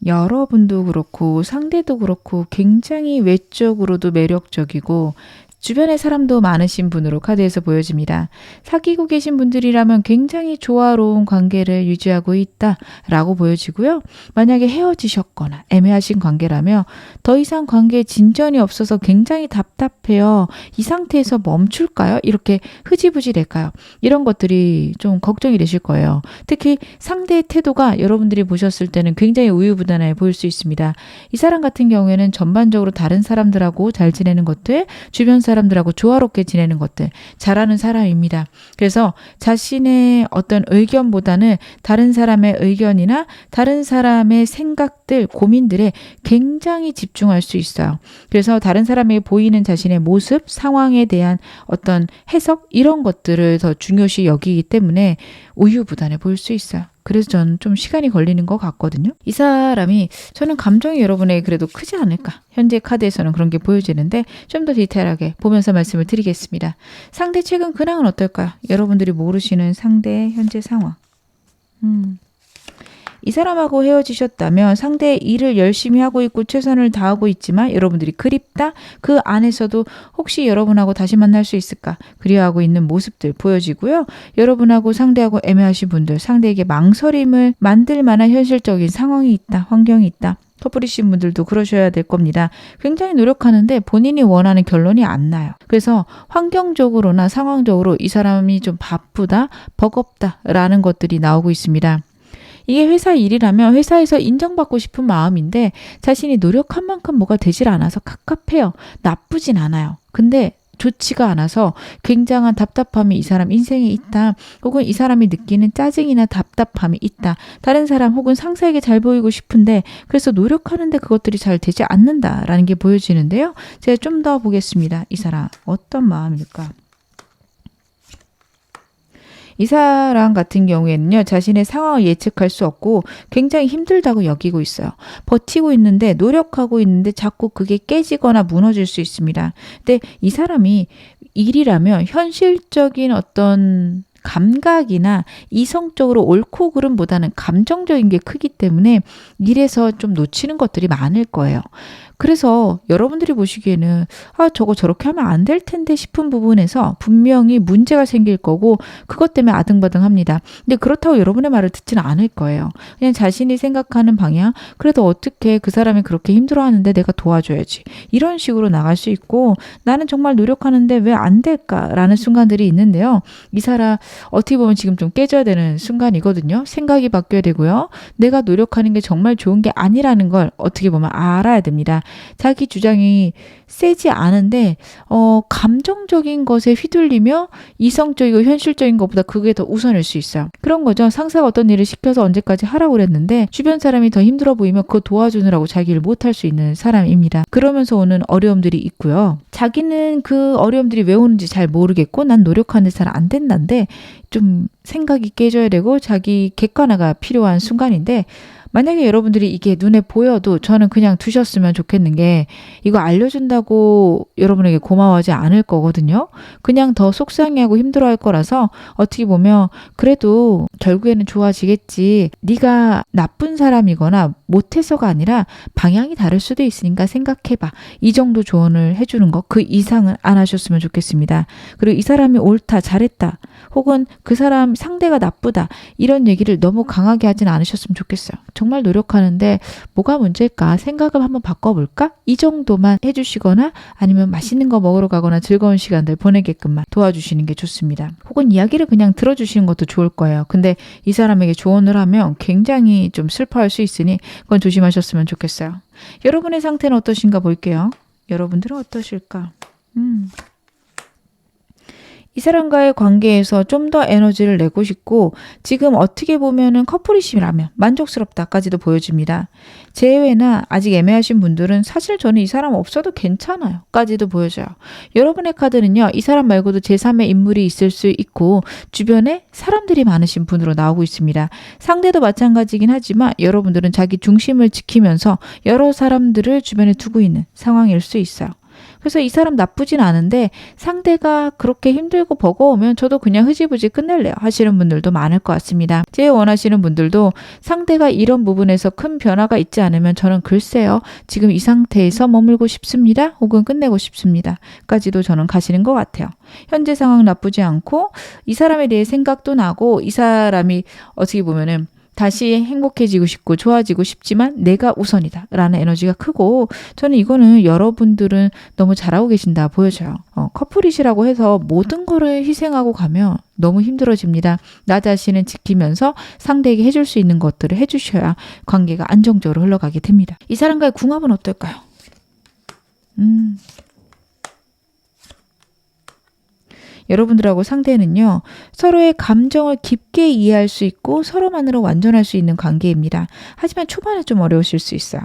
Speaker 1: 여러분도 그렇고 상대도 그렇고 굉장히 외적으로도 매력적이고 주변에 사람도 많으신 분으로 카드에서 보여집니다. 사귀고 계신 분들이라면 굉장히 조화로운 관계를 유지하고 있다라고 보여지고요. 만약에 헤어지셨거나 애매하신 관계라면 더 이상 관계에 진전이 없어서 굉장히 답답해요. 이 상태에서 멈출까요? 이렇게 흐지부지 될까요? 이런 것들이 좀 걱정이 되실 거예요. 특히 상대의 태도가 여러분들이 보셨을 때는 굉장히 우유부단해 보일 수 있습니다. 이 사람 같은 경우에는 전반적으로 다른 사람들하고 잘 지내는 것들, 주변 사람들하고 조화롭게 지내는 것들 잘하는 사람입니다. 그래서 자신의 어떤 의견보다는 다른 사람의 의견이나 다른 사람의 생각들, 고민들에 굉장히 집중할 수 있어요. 그래서 다른 사람에게 보이는 자신의 모습, 상황에 대한 어떤 해석 이런 것들을 더 중요시 여기기 때문에 우유부단해 보일 수 있어요. 그래서 저는 좀 시간이 걸리는 것 같거든요. 이 사람이 저는 감정이 여러분에게 그래도 크지 않을까. 현재 카드에서는 그런 게 보여지는데 좀 더 디테일하게 보면서 말씀을 드리겠습니다. 상대 최근 근황은 어떨까요? 여러분들이 모르시는 상대의 현재 상황. 이 사람하고 헤어지셨다면 상대의 일을 열심히 하고 있고 최선을 다하고 있지만 여러분들이 그립다? 그 안에서도 혹시 여러분하고 다시 만날 수 있을까? 그리워하고 있는 모습들 보여지고요. 여러분하고 상대하고 애매하신 분들, 상대에게 망설임을 만들 만한 현실적인 상황이 있다, 환경이 있다. 커플이신 분들도 그러셔야 될 겁니다. 굉장히 노력하는데 본인이 원하는 결론이 안 나요. 그래서 환경적으로나 상황적으로 이 사람이 좀 바쁘다, 버겁다라는 것들이 나오고 있습니다. 이게 회사 일이라면 회사에서 인정받고 싶은 마음인데 자신이 노력한 만큼 뭐가 되질 않아서 갑갑해요. 나쁘진 않아요. 근데 좋지가 않아서 굉장한 답답함이 이 사람 인생에 있다. 혹은 이 사람이 느끼는 짜증이나 답답함이 있다. 다른 사람 혹은 상사에게 잘 보이고 싶은데 그래서 노력하는데 그것들이 잘 되지 않는다라는 게 보여지는데요. 제가 좀 더 보겠습니다. 이 사람 어떤 마음일까? 이 사람 같은 경우에는요. 자신의 상황을 예측할 수 없고 굉장히 힘들다고 여기고 있어요. 버티고 있는데 노력하고 있는데 자꾸 그게 깨지거나 무너질 수 있습니다. 근데 이 사람이 일이라면 현실적인 어떤 감각이나 이성적으로 옳고 그름보다는 감정적인 게 크기 때문에 일에서 좀 놓치는 것들이 많을 거예요. 그래서 여러분들이 보시기에는 저거 저렇게 하면 안 될 텐데 싶은 부분에서 분명히 문제가 생길 거고 그것 때문에 아등바등합니다. 근데 그렇다고 여러분의 말을 듣지는 않을 거예요. 그냥 자신이 생각하는 방향, 그래도 어떻게 그 사람이 그렇게 힘들어하는데 내가 도와줘야지. 이런 식으로 나갈 수 있고 나는 정말 노력하는데 왜 안 될까라는 순간들이 있는데요. 이 사람 어떻게 보면 지금 좀 깨져야 되는 순간이거든요. 생각이 바뀌어야 되고요. 내가 노력하는 게 정말 좋은 게 아니라는 걸 어떻게 보면 알아야 됩니다. 자기 주장이 세지 않은데 감정적인 것에 휘둘리며 이성적이고 현실적인 것보다 그게 더 우선일 수 있어요. 그런 거죠. 상사가 어떤 일을 시켜서 언제까지 하라고 그랬는데 주변 사람이 더 힘들어 보이면 그거 도와주느라고 자기 일 못할 수 있는 사람입니다. 그러면서 오는 어려움들이 있고요. 자기는 그 어려움들이 왜 오는지 잘 모르겠고 난 노력하는데 잘 안 된다는데 좀 생각이 깨져야 되고 자기 객관화가 필요한 순간인데 만약에 여러분들이 이게 눈에 보여도 저는 그냥 두셨으면 좋겠는 게 이거 알려준다고 여러분에게 고마워하지 않을 거거든요. 그냥 더 속상해하고 힘들어할 거라서 어떻게 보면 그래도 결국에는 좋아지겠지. 네가 나쁜 사람이거나 못해서가 아니라 방향이 다를 수도 있으니까 생각해봐. 이 정도 조언을 해주는 거 그 이상은 안 하셨으면 좋겠습니다. 그리고 이 사람이 옳다 잘했다 혹은 그 사람 상대가 나쁘다 이런 얘기를 너무 강하게 하진 않으셨으면 좋겠어요. 정말 노력하는데 뭐가 문제일까 생각을 한번 바꿔볼까? 이 정도만 해주시거나 아니면 맛있는 거 먹으러 가거나 즐거운 시간들 보내게끔만 도와주시는 게 좋습니다. 혹은 이야기를 그냥 들어주시는 것도 좋을 거예요. 근데 이 사람에게 조언을 하면 굉장히 좀 슬퍼할 수 있으니 그건 조심하셨으면 좋겠어요. 여러분의 상태는 어떠신가 볼게요. 여러분들은 어떠실까? 이 사람과의 관계에서 좀 더 에너지를 내고 싶고 지금 어떻게 보면은 커플이시라면 만족스럽다까지도 보여집니다. 재회나 아직 애매하신 분들은 사실 저는 이 사람 없어도 괜찮아요 까지도 보여져요. 여러분의 카드는요. 이 사람 말고도 제3의 인물이 있을 수 있고 주변에 사람들이 많으신 분으로 나오고 있습니다. 상대도 마찬가지긴 하지만 여러분들은 자기 중심을 지키면서 여러 사람들을 주변에 두고 있는 상황일 수 있어요. 그래서 이 사람 나쁘진 않은데 상대가 그렇게 힘들고 버거우면 저도 그냥 흐지부지 끝낼래요 하시는 분들도 많을 것 같습니다. 제일 원하시는 분들도 상대가 이런 부분에서 큰 변화가 있지 않으면 저는 글쎄요 지금 이 상태에서 머물고 싶습니다 혹은 끝내고 싶습니다 까지도 저는 가시는 것 같아요. 현재 상황 나쁘지 않고 이 사람에 대해 생각도 나고 이 사람이 어떻게 보면은 다시 행복해지고 싶고 좋아지고 싶지만 내가 우선이다 라는 에너지가 크고 저는 이거는 여러분들은 너무 잘하고 계신다 보여져요. 커플이시라고 해서 모든 거를 희생하고 가면 너무 힘들어집니다. 나 자신을 지키면서 상대에게 해줄 수 있는 것들을 해주셔야 관계가 안정적으로 흘러가게 됩니다. 이 사람과의 궁합은 어떨까요? 여러분들하고 상대는요. 서로의 감정을 깊게 이해할 수 있고 서로만으로 완전할 수 있는 관계입니다. 하지만 초반에 좀 어려우실 수 있어요.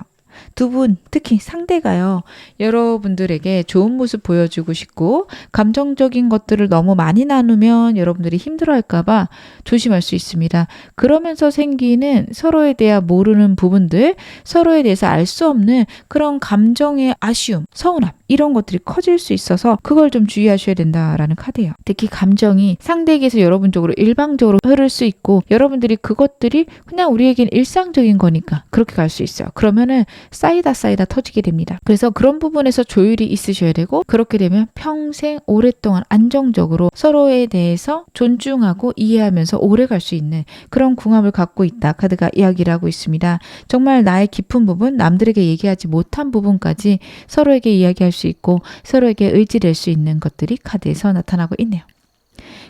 Speaker 1: 두 분, 특히 상대가요. 여러분들에게 좋은 모습 보여주고 싶고 감정적인 것들을 너무 많이 나누면 여러분들이 힘들어할까 봐 조심할 수 있습니다. 그러면서 생기는 서로에 대해 모르는 부분들, 서로에 대해서 알 수 없는 그런 감정의 아쉬움, 서운함 이런 것들이 커질 수 있어서 그걸 좀 주의하셔야 된다라는 카드예요. 특히 감정이 상대에게서 여러분 쪽으로 일방적으로 흐를 수 있고 여러분들이 그것들이 그냥 우리에겐 일상적인 거니까 그렇게 갈 수 있어요. 그러면은 쌓이다 터지게 됩니다. 그래서 그런 부분에서 조율이 있으셔야 되고 그렇게 되면 평생 오랫동안 안정적으로 서로에 대해서 존중하고 이해하면서 오래 갈 수 있는 그런 궁합을 갖고 있다. 카드가 이야기를 하고 있습니다. 정말 나의 깊은 부분, 남들에게 얘기하지 못한 부분까지 서로에게 이야기할 수 있고 서로에게 의지될 수 있는 것들이 카드에서 나타나고 있네요.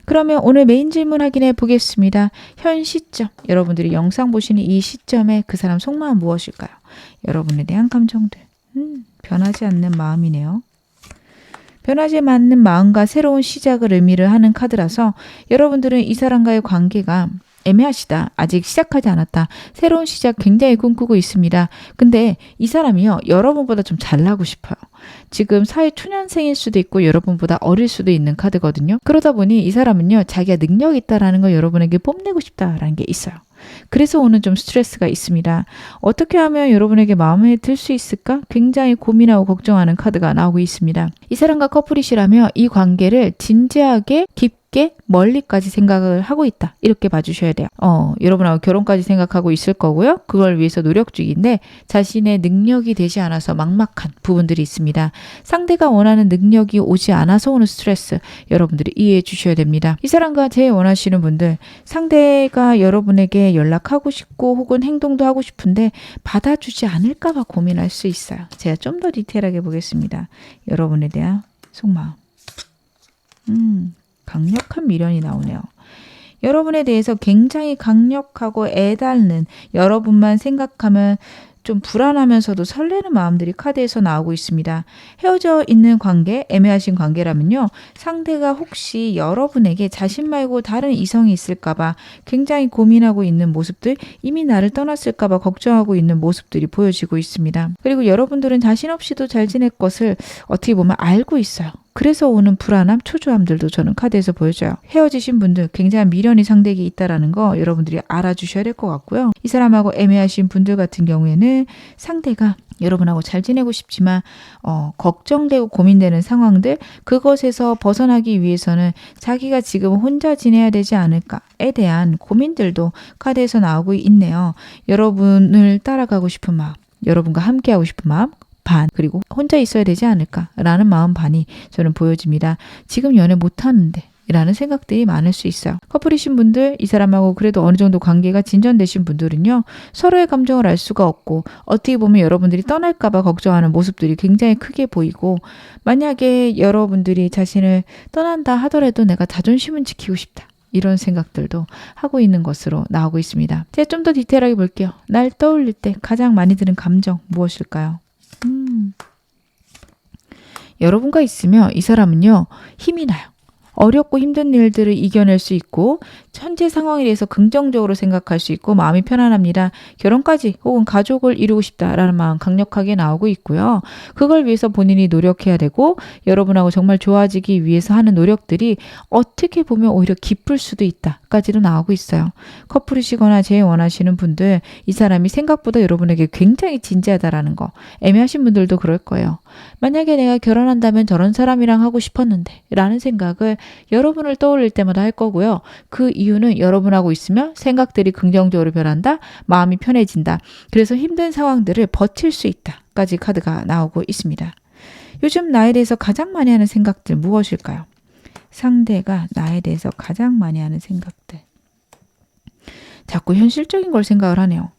Speaker 1: 그러면 오늘 메인 질문 확인해 보겠습니다. 현 시점, 여러분들이 영상 보시는 이 시점에 그 사람 속마음 무엇일까요? 여러분에 대한 감정들. 변하지 않는 마음이네요. 변하지 않는 마음과 새로운 시작을 의미를 하는 카드라서 여러분들은 이 사람과의 관계가 애매하시다. 아직 시작하지 않았다. 새로운 시작 굉장히 꿈꾸고 있습니다. 근데 이 사람이요. 여러분보다 좀 잘나고 싶어요. 지금 사회 초년생일 수도 있고 여러분보다 어릴 수도 있는 카드거든요. 그러다 보니 이 사람은요. 자기가 능력이 있다라는 걸 여러분에게 뽐내고 싶다라는 게 있어요. 그래서 오는 좀 스트레스가 있습니다. 어떻게 하면 여러분에게 마음에 들 수 있을까? 굉장히 고민하고 걱정하는 카드가 나오고 있습니다. 이 사람과 커플이시라면 이 관계를 진지하게 깊게 깊게 멀리까지 생각을 하고 있다. 이렇게 봐주셔야 돼요. 여러분하고 결혼까지 생각하고 있을 거고요. 그걸 위해서 노력 중인데 자신의 능력이 되지 않아서 막막한 부분들이 있습니다. 상대가 원하는 능력이 오지 않아서 오는 스트레스 여러분들이 이해해 주셔야 됩니다. 이 사람과 제일 원하시는 분들 상대가 여러분에게 연락하고 싶고 혹은 행동도 하고 싶은데 받아주지 않을까 봐 고민할 수 있어요. 제가 좀 더 디테일하게 보겠습니다. 여러분에 대한 속마음. 강력한 미련이 나오네요. 여러분에 대해서 굉장히 강력하고 애달는 여러분만 생각하면 좀 불안하면서도 설레는 마음들이 카드에서 나오고 있습니다. 헤어져 있는 관계, 애매하신 관계라면요. 상대가 혹시 여러분에게 자신 말고 다른 이성이 있을까봐 굉장히 고민하고 있는 모습들, 이미 나를 떠났을까봐 걱정하고 있는 모습들이 보여지고 있습니다. 그리고 여러분들은 자신 없이도 잘 지낼 것을 어떻게 보면 알고 있어요. 그래서 오는 불안함, 초조함들도 저는 카드에서 보여줘요. 헤어지신 분들 굉장히 미련이 상대에게 있다라는 거 여러분들이 알아주셔야 될 것 같고요. 이 사람하고 애매하신 분들 같은 경우에는 상대가 여러분하고 잘 지내고 싶지만 걱정되고 고민되는 상황들, 그것에서 벗어나기 위해서는 자기가 지금 혼자 지내야 되지 않을까에 대한 고민들도 카드에서 나오고 있네요. 여러분을 따라가고 싶은 마음, 여러분과 함께하고 싶은 마음 반, 그리고 혼자 있어야 되지 않을까라는 마음 반이 저는 보여집니다. 지금 연애 못하는데 라는 생각들이 많을 수 있어요. 커플이신 분들, 이 사람하고 그래도 어느 정도 관계가 진전되신 분들은요. 서로의 감정을 알 수가 없고 어떻게 보면 여러분들이 떠날까봐 걱정하는 모습들이 굉장히 크게 보이고, 만약에 여러분들이 자신을 떠난다 하더라도 내가 자존심은 지키고 싶다. 이런 생각들도 하고 있는 것으로 나오고 있습니다. 제가 좀 더 디테일하게 볼게요. 날 떠올릴 때 가장 많이 드는 감정 무엇일까요? 여러분과 있으면 이 사람은요. 힘이 나요. 어렵고 힘든 일들을 이겨낼 수 있고 현재 상황에 대해서 긍정적으로 생각할 수 있고 마음이 편안합니다. 결혼까지 혹은 가족을 이루고 싶다라는 마음 강력하게 나오고 있고요. 그걸 위해서 본인이 노력해야 되고 여러분하고 정말 좋아지기 위해서 하는 노력들이 어떻게 보면 오히려 기쁠 수도 있다까지도 나오고 있어요. 커플이시거나 제일 원하시는 분들, 이 사람이 생각보다 여러분에게 굉장히 진지하다라는 거, 애매하신 분들도 그럴 거예요. 만약에 내가 결혼한다면 저런 사람이랑 하고 싶었는데 라는 생각을 여러분을 떠올릴 때마다 할 거고요. 그 이유는 여러분하고 있으면 생각들이 긍정적으로 변한다. 마음이 편해진다. 그래서 힘든 상황들을 버틸 수 있다까지 카드가 나오고 있습니다. 요즘 나에 대해서 가장 많이 하는 생각들 무엇일까요? 상대가 나에 대해서 가장 많이 하는 생각들. 자꾸 현실적인 걸 생각을 하네요.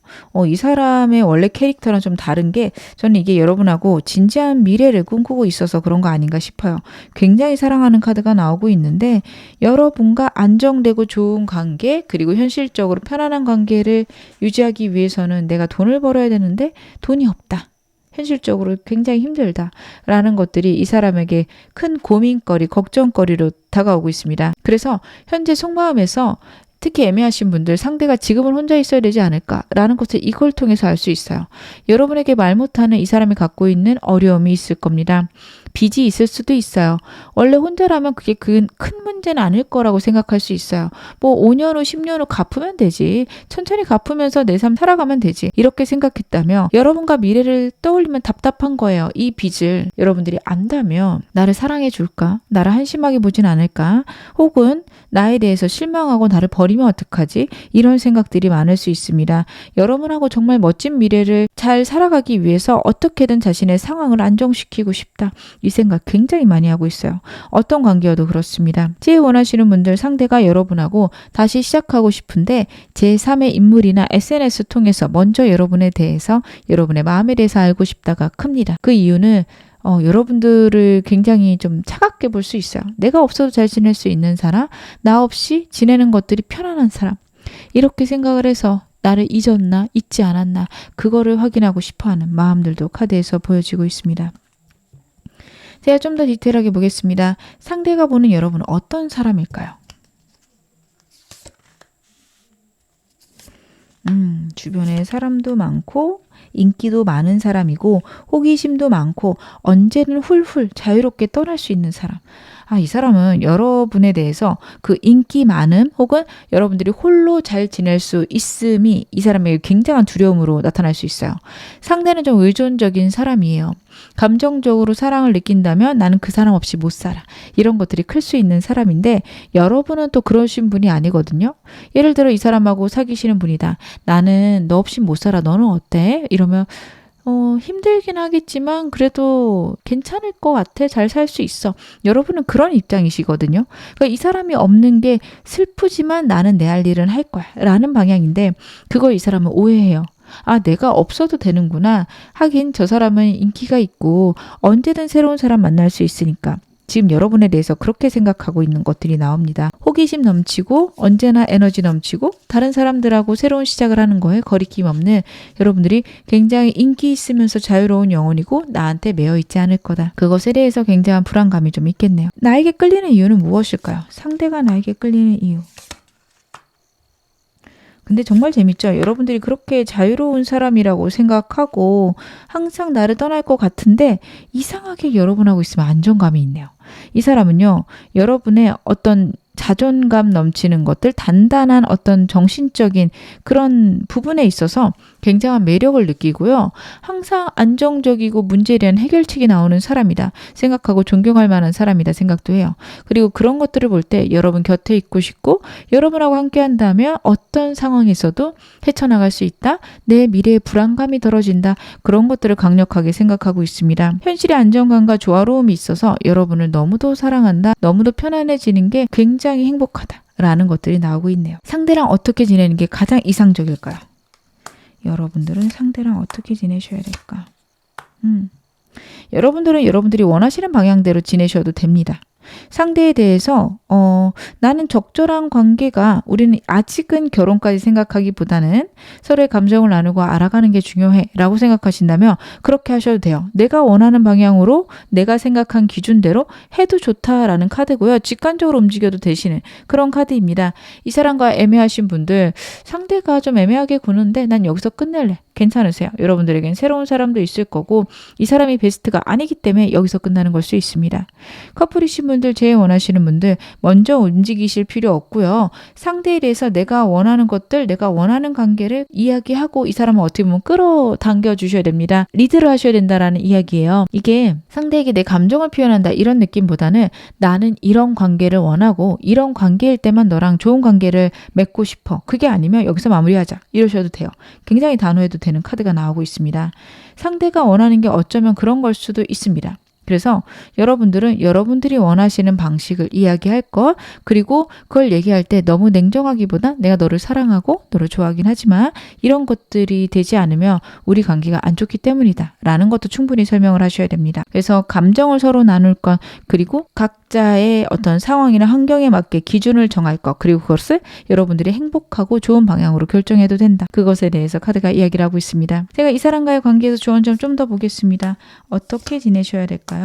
Speaker 1: 이 사람의 원래 캐릭터랑 좀 다른 게, 저는 이게 여러분하고 진지한 미래를 꿈꾸고 있어서 그런 거 아닌가 싶어요. 굉장히 사랑하는 카드가 나오고 있는데 여러분과 안정되고 좋은 관계, 그리고 현실적으로 편안한 관계를 유지하기 위해서는 내가 돈을 벌어야 되는데 돈이 없다. 현실적으로 굉장히 힘들다라는 것들이 이 사람에게 큰 고민거리, 걱정거리로 다가오고 있습니다. 그래서 현재 속마음에서 특히 애매하신 분들, 상대가 지금은 혼자 있어야 되지 않을까라는 것을 이걸 통해서 알 수 있어요. 여러분에게 말 못하는 이 사람이 갖고 있는 어려움이 있을 겁니다. 빚이 있을 수도 있어요. 원래 혼자라면 그게 큰 문제는 아닐 거라고 생각할 수 있어요. 뭐 5년 후 10년 후 갚으면 되지. 천천히 갚으면서 내 삶 살아가면 되지. 이렇게 생각했다며 여러분과 미래를 떠올리면 답답한 거예요. 이 빚을 여러분들이 안다면 나를 사랑해 줄까? 나를 한심하게 보진 않을까? 혹은 나에 대해서 실망하고 나를 버리면 어떡하지? 이런 생각들이 많을 수 있습니다. 여러분하고 정말 멋진 미래를 잘 살아가기 위해서 어떻게든 자신의 상황을 안정시키고 싶다. 이 생각 굉장히 많이 하고 있어요. 어떤 관계여도 그렇습니다. 제일 원하시는 분들, 상대가 여러분하고 다시 시작하고 싶은데 제3의 인물이나 SNS 통해서 먼저 여러분에 대해서, 여러분의 마음에 대해서 알고 싶다가 큽니다. 그 이유는 여러분들을 굉장히 좀 차갑게 볼 수 있어요. 내가 없어도 잘 지낼 수 있는 사람, 나 없이 지내는 것들이 편안한 사람, 이렇게 생각을 해서 나를 잊었나 잊지 않았나 그거를 확인하고 싶어하는 마음들도 카드에서 보여지고 있습니다. 제가 좀 더 디테일하게 보겠습니다. 상대가 보는 여러분은 어떤 사람일까요? 주변에 사람도 많고 인기도 많은 사람이고 호기심도 많고 언제는 훌훌 자유롭게 떠날 수 있는 사람. 이 사람은 여러분에 대해서 그 인기 많음 혹은 여러분들이 홀로 잘 지낼 수 있음이 이 사람에게 굉장한 두려움으로 나타날 수 있어요. 상대는 좀 의존적인 사람이에요. 감정적으로 사랑을 느낀다면 나는 그 사람 없이 못 살아. 이런 것들이 클 수 있는 사람인데 여러분은 또 그러신 분이 아니거든요. 예를 들어 이 사람하고 사귀시는 분이다. 나는 너 없이 못 살아. 너는 어때? 이러면 힘들긴 하겠지만 그래도 괜찮을 것 같아. 잘 살 수 있어. 여러분은 그런 입장이시거든요. 그러니까 이 사람이 없는 게 슬프지만 나는 내 할 일은 할 거야. 라는 방향인데 그걸 이 사람은 오해해요. 내가 없어도 되는구나. 하긴 저 사람은 인기가 있고 언제든 새로운 사람 만날 수 있으니까. 지금 여러분에 대해서 그렇게 생각하고 있는 것들이 나옵니다. 호기심 넘치고 언제나 에너지 넘치고 다른 사람들하고 새로운 시작을 하는 거에 거리낌 없는 여러분들이 굉장히 인기 있으면서 자유로운 영혼이고 나한테 매여 있지 않을 거다. 그것에 대해서 굉장한 불안감이 좀 있겠네요. 나에게 끌리는 이유는 무엇일까요? 상대가 나에게 끌리는 이유. 근데 정말 재밌죠? 여러분들이 그렇게 자유로운 사람이라고 생각하고 항상 나를 떠날 것 같은데 이상하게 여러분하고 있으면 안정감이 있네요. 이 사람은요, 여러분의 어떤 자존감 넘치는 것들, 단단한 어떤 정신적인 그런 부분에 있어서 굉장한 매력을 느끼고요. 항상 안정적이고 문제에 대한 해결책이 나오는 사람이다 생각하고 존경할 만한 사람이다 생각도 해요. 그리고 그런 것들을 볼 때 여러분 곁에 있고 싶고 여러분하고 함께 한다면 어떤 상황에서도 헤쳐나갈 수 있다. 내 미래에 불안감이 덜어진다. 그런 것들을 강력하게 생각하고 있습니다. 현실의 안정감과 조화로움이 있어서 여러분을 너무도 사랑한다. 너무도 편안해지는 게 굉장히 행복하다. 라는 것들이 나오고 있네요. 상대랑 어떻게 지내는 게 가장 이상적일까요? 여러분들은 상대랑 어떻게 지내셔야 될까? 여러분들은 여러분들이 원하시는 방향대로 지내셔도 됩니다. 상대에 대해서 나는 적절한 관계가 우리는 아직은 결혼까지 생각하기보다는 서로의 감정을 나누고 알아가는 게 중요해 라고 생각하신다면 그렇게 하셔도 돼요. 내가 원하는 방향으로 내가 생각한 기준대로 해도 좋다라는 카드고요. 직관적으로 움직여도 되시는 그런 카드입니다. 이 사람과 애매하신 분들 상대가 좀 애매하게 구는데 난 여기서 끝낼래. 괜찮으세요? 여러분들에겐 새로운 사람도 있을 거고 이 사람이 베스트가 아니기 때문에 여기서 끝나는 걸 수 있습니다. 커플이신 분들, 제일 원하시는 분들 먼저 움직이실 필요 없고요. 상대에 대해서 내가 원하는 것들, 내가 원하는 관계를 이야기하고 이 사람을 어떻게 보면 끌어당겨 주셔야 됩니다. 리드를 하셔야 된다라는 이야기예요. 이게 상대에게 내 감정을 표현한다 이런 느낌보다는 나는 이런 관계를 원하고 이런 관계일 때만 너랑 좋은 관계를 맺고 싶어. 그게 아니면 여기서 마무리하자. 이러셔도 돼요. 굉장히 단호해도 되는 카드가 나오고 있습니다. 상대가 원하는 게 어쩌면 그런 걸 수도 있습니다. 그래서 여러분들은 여러분들이 원하시는 방식을 이야기할 것, 그리고 그걸 얘기할 때 너무 냉정하기보다 내가 너를 사랑하고 너를 좋아하긴 하지만 이런 것들이 되지 않으면 우리 관계가 안 좋기 때문이다 라는 것도 충분히 설명을 하셔야 됩니다. 그래서 감정을 서로 나눌 것, 그리고 각자의 어떤 상황이나 환경에 맞게 기준을 정할 것, 그리고 그것을 여러분들이 행복하고 좋은 방향으로 결정해도 된다. 그것에 대해서 카드가 이야기를 하고 있습니다. 제가 이 사람과의 관계에서 좋은 점 좀 더 보겠습니다. 어떻게 지내셔야 될까요?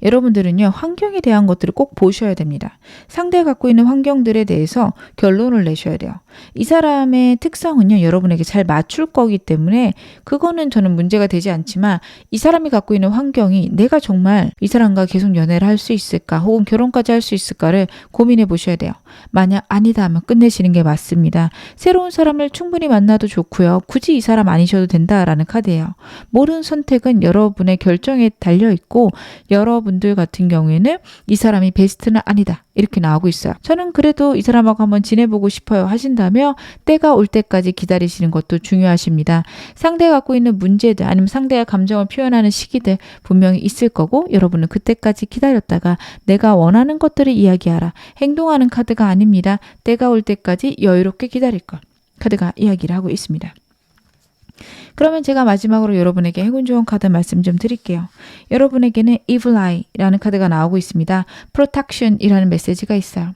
Speaker 1: 여러분들은요, 환경에 대한 것들을 꼭 보셔야 됩니다. 상대가 갖고 있는 환경들에 대해서 결론을 내셔야 돼요. 이 사람의 특성은요, 여러분에게 잘 맞출 거기 때문에 그거는 저는 문제가 되지 않지만 이 사람이 갖고 있는 환경이 내가 정말 이 사람과 계속 연애를 할 수 있을까 혹은 결혼까지 할 수 있을까를 고민해 보셔야 돼요. 만약 아니다 하면 끝내시는 게 맞습니다. 새로운 사람을 충분히 만나도 좋고요. 굳이 이 사람 아니셔도 된다라는 카드예요. 모든 선택은 여러분의 결정에 달려있고 여러분들 같은 경우에는 이 사람이 베스트는 아니다. 이렇게 나오고 있어요. 저는 그래도 이 사람하고 한번 지내보고 싶어요 하신다면 때가 올 때까지 기다리시는 것도 중요하십니다. 상대가 갖고 있는 문제들 아니면 상대가 감정을 표현하는 시기들 분명히 있을 거고 여러분은 그때까지 기다렸다가 내가 원하는 것들을 이야기하라. 행동하는 카드가 아닙니다. 때가 올 때까지 여유롭게 기다릴 것. 카드가 이야기를 하고 있습니다. 그러면 제가 마지막으로 여러분에게 행운 좋은 카드 말씀 좀 드릴게요. 여러분에게는 Evil Eye라는 카드가 나오고 있습니다. Protection이라는 메시지가 있어요.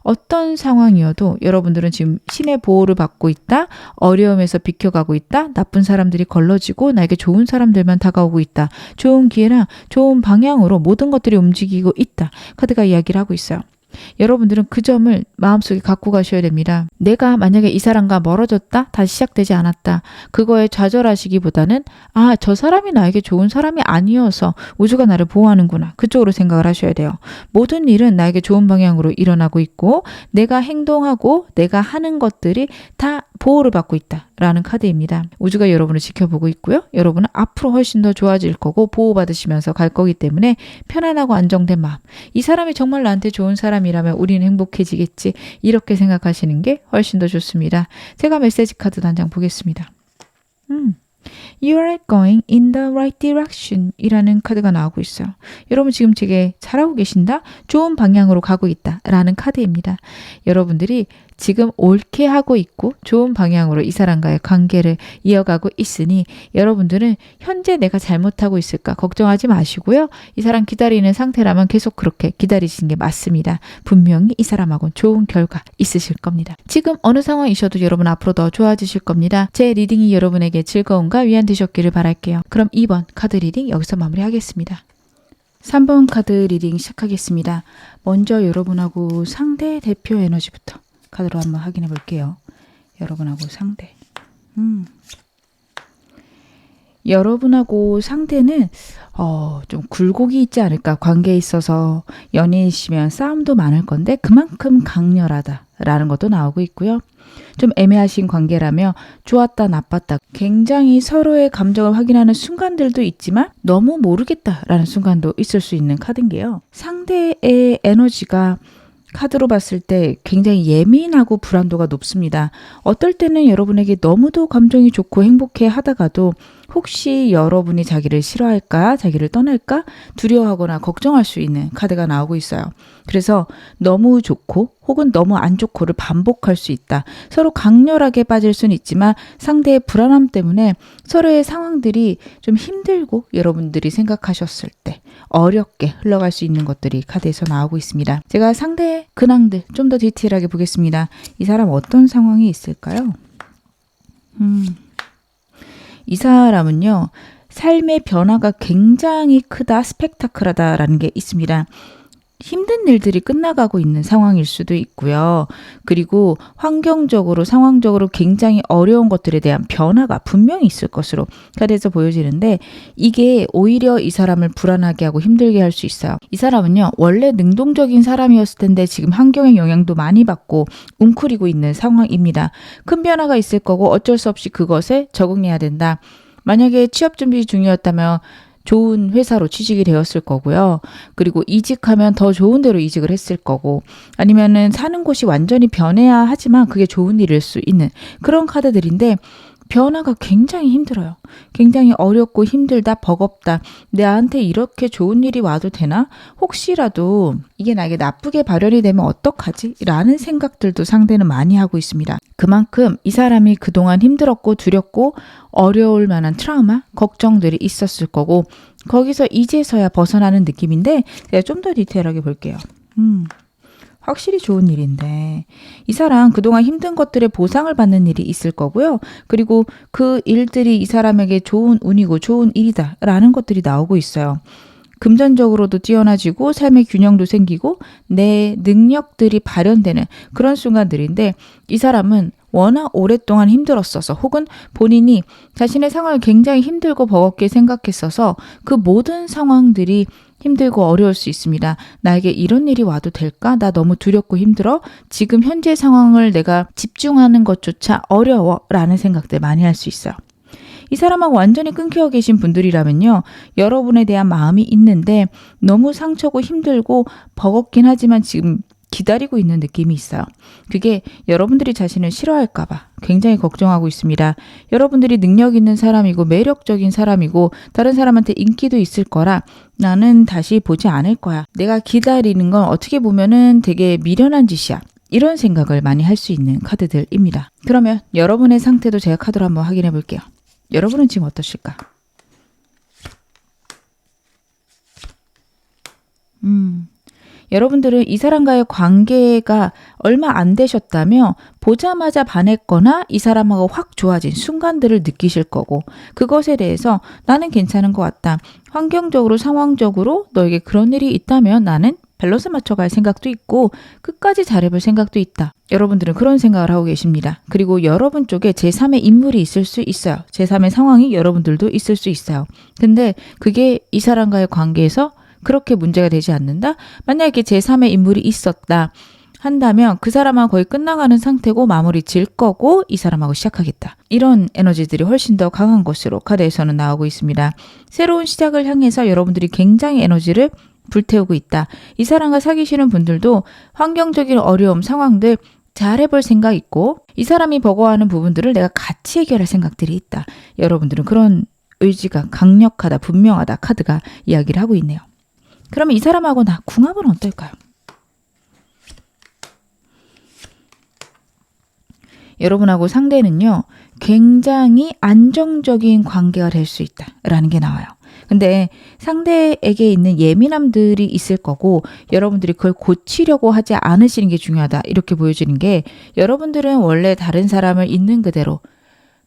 Speaker 1: 어떤 상황이어도 여러분들은 지금 신의 보호를 받고 있다. 어려움에서 비켜가고 있다. 나쁜 사람들이 걸러지고 나에게 좋은 사람들만 다가오고 있다. 좋은 기회랑 좋은 방향으로 모든 것들이 움직이고 있다. 카드가 이야기를 하고 있어요. 여러분들은 그 점을 마음속에 갖고 가셔야 됩니다. 내가 만약에 이 사람과 멀어졌다? 다시 시작되지 않았다. 그거에 좌절하시기보다는 저 사람이 나에게 좋은 사람이 아니어서 우주가 나를 보호하는구나. 그쪽으로 생각을 하셔야 돼요. 모든 일은 나에게 좋은 방향으로 일어나고 있고 내가 행동하고 내가 하는 것들이 다 보호를 받고 있다라는 카드입니다. 우주가 여러분을 지켜보고 있고요. 여러분은 앞으로 훨씬 더 좋아질 거고 보호받으시면서 갈 거기 때문에 편안하고 안정된 마음. 이 사람이 정말 나한테 좋은 사람이라면 우리는 행복해지겠지. 이렇게 생각하시는 게 훨씬 더 좋습니다. 제가 메시지 카드 한 장 보겠습니다. You are going in the right direction 이라는 카드가 나오고 있어요. 여러분 지금 되게 잘하고 계신다? 좋은 방향으로 가고 있다 라는 카드입니다. 여러분들이 지금 옳게 하고 있고 좋은 방향으로 이 사람과의 관계를 이어가고 있으니 여러분들은 현재 내가 잘못하고 있을까 걱정하지 마시고요. 이 사람 기다리는 상태라면 계속 그렇게 기다리시는 게 맞습니다. 분명히 이 사람하고는 좋은 결과 있으실 겁니다. 지금 어느 상황이셔도 여러분 앞으로 더 좋아지실 겁니다. 제 리딩이 여러분에게 즐거움과 위안 되셨기를 바랄게요. 그럼 2번 카드 리딩 여기서 마무리하겠습니다. 3번 카드 리딩 시작하겠습니다. 먼저 여러분하고 상대 대표 에너지부터 카드로 한번 확인해 볼게요. 여러분하고 상대. 여러분하고 상대는 좀 굴곡이 있지 않을까. 관계에 있어서 연인이시면 싸움도 많을 건데 그만큼 강렬하다라는 것도 나오고 있고요. 좀 애매하신 관계라며 좋았다 나빴다 굉장히 서로의 감정을 확인하는 순간들도 있지만 너무 모르겠다라는 순간도 있을 수 있는 카드인데요. 상대의 에너지가 카드로 봤을 때 굉장히 예민하고 불안도가 높습니다. 어떨 때는 여러분에게 너무도 감정이 좋고 행복해 하다가도 혹시 여러분이 자기를 싫어할까, 자기를 떠날까 두려워하거나 걱정할 수 있는 카드가 나오고 있어요. 그래서 너무 좋고 혹은 너무 안 좋고를 반복할 수 있다. 서로 강렬하게 빠질 수는 있지만 상대의 불안함 때문에 서로의 상황들이 좀 힘들고 여러분들이 생각하셨을 때 어렵게 흘러갈 수 있는 것들이 카드에서 나오고 있습니다. 제가 상대의 근황들 좀 더 디테일하게 보겠습니다. 이 사람 어떤 상황이 있을까요? 이 사람은요. 삶의 변화가 굉장히 크다, 스펙타클하다라는 게 있습니다. 힘든 일들이 끝나가고 있는 상황일 수도 있고요. 그리고 환경적으로, 상황적으로 굉장히 어려운 것들에 대한 변화가 분명히 있을 것으로 카드에서 보여지는데 이게 오히려 이 사람을 불안하게 하고 힘들게 할 수 있어요. 이 사람은요. 원래 능동적인 사람이었을 텐데 지금 환경의 영향도 많이 받고 웅크리고 있는 상황입니다. 큰 변화가 있을 거고 어쩔 수 없이 그것에 적응해야 된다. 만약에 취업 준비 중이었다면 좋은 회사로 취직이 되었을 거고요. 그리고 이직하면 더 좋은 데로 이직을 했을 거고 아니면은 사는 곳이 완전히 변해야 하지만 그게 좋은 일일 수 있는 그런 카드들인데 변화가 굉장히 힘들어요. 굉장히 어렵고 힘들다, 버겁다. 나한테 이렇게 좋은 일이 와도 되나? 혹시라도 이게 나에게 나쁘게 발현이 되면 어떡하지? 라는 생각들도 상대는 많이 하고 있습니다. 그만큼 이 사람이 그동안 힘들었고 두렵고 어려울 만한 트라우마, 걱정들이 있었을 거고 거기서 이제서야 벗어나는 느낌인데 제가 좀 더 디테일하게 볼게요. 확실히 좋은 일인데 이 사람 그동안 힘든 것들의 보상을 받는 일이 있을 거고요. 그리고 그 일들이 이 사람에게 좋은 운이고 좋은 일이다 라는 것들이 나오고 있어요. 금전적으로도 뛰어나지고 삶의 균형도 생기고 내 능력들이 발현되는 그런 순간들인데 이 사람은 워낙 오랫동안 힘들었어서 혹은 본인이 자신의 상황을 굉장히 힘들고 버겁게 생각했어서 그 모든 상황들이 힘들고 어려울 수 있습니다. 나에게 이런 일이 와도 될까? 나 너무 두렵고 힘들어. 지금 현재 상황을 내가 집중하는 것조차 어려워 라는 생각들 많이 할 수 있어요. 이 사람하고 완전히 끊겨 계신 분들이라면요. 여러분에 대한 마음이 있는데 너무 상처고 힘들고 버겁긴 하지만 지금 기다리고 있는 느낌이 있어요. 그게 여러분들이 자신을 싫어할까봐 굉장히 걱정하고 있습니다. 여러분들이 능력 있는 사람이고 매력적인 사람이고 다른 사람한테 인기도 있을 거라 나는 다시 보지 않을 거야. 내가 기다리는 건 어떻게 보면은 되게 미련한 짓이야. 이런 생각을 많이 할 수 있는 카드들입니다. 그러면 여러분의 상태도 제가 카드로 한번 확인해 볼게요. 여러분은 지금 어떠실까? 여러분들은 이 사람과의 관계가 얼마 안 되셨다며 보자마자 반했거나 이 사람하고 확 좋아진 순간들을 느끼실 거고 그것에 대해서 나는 괜찮은 것 같다. 환경적으로 상황적으로 너에게 그런 일이 있다면 나는 밸런스 맞춰갈 생각도 있고 끝까지 잘해볼 생각도 있다. 여러분들은 그런 생각을 하고 계십니다. 그리고 여러분 쪽에 제3의 인물이 있을 수 있어요. 제3의 상황이 여러분들도 있을 수 있어요. 근데 그게 이 사람과의 관계에서 그렇게 문제가 되지 않는다? 만약에 제3의 인물이 있었다 한다면 그 사람하고 거의 끝나가는 상태고 마무리 질 거고 이 사람하고 시작하겠다. 이런 에너지들이 훨씬 더 강한 것으로 카드에서는 나오고 있습니다. 새로운 시작을 향해서 여러분들이 굉장히 에너지를 불태우고 있다. 이 사람과 사귀시는 분들도 환경적인 어려움, 상황들 잘해볼 생각 있고 이 사람이 버거워하는 부분들을 내가 같이 해결할 생각들이 있다. 여러분들은 그런 의지가 강력하다, 분명하다 카드가 이야기를 하고 있네요. 그러면 이 사람하고 나 궁합은 어떨까요? 여러분하고 상대는요, 굉장히 안정적인 관계가 될 수 있다라는 게 나와요. 근데 상대에게 있는 예민함들이 있을 거고 여러분들이 그걸 고치려고 하지 않으시는 게 중요하다. 이렇게 보여지는 게 여러분들은 원래 다른 사람을 있는 그대로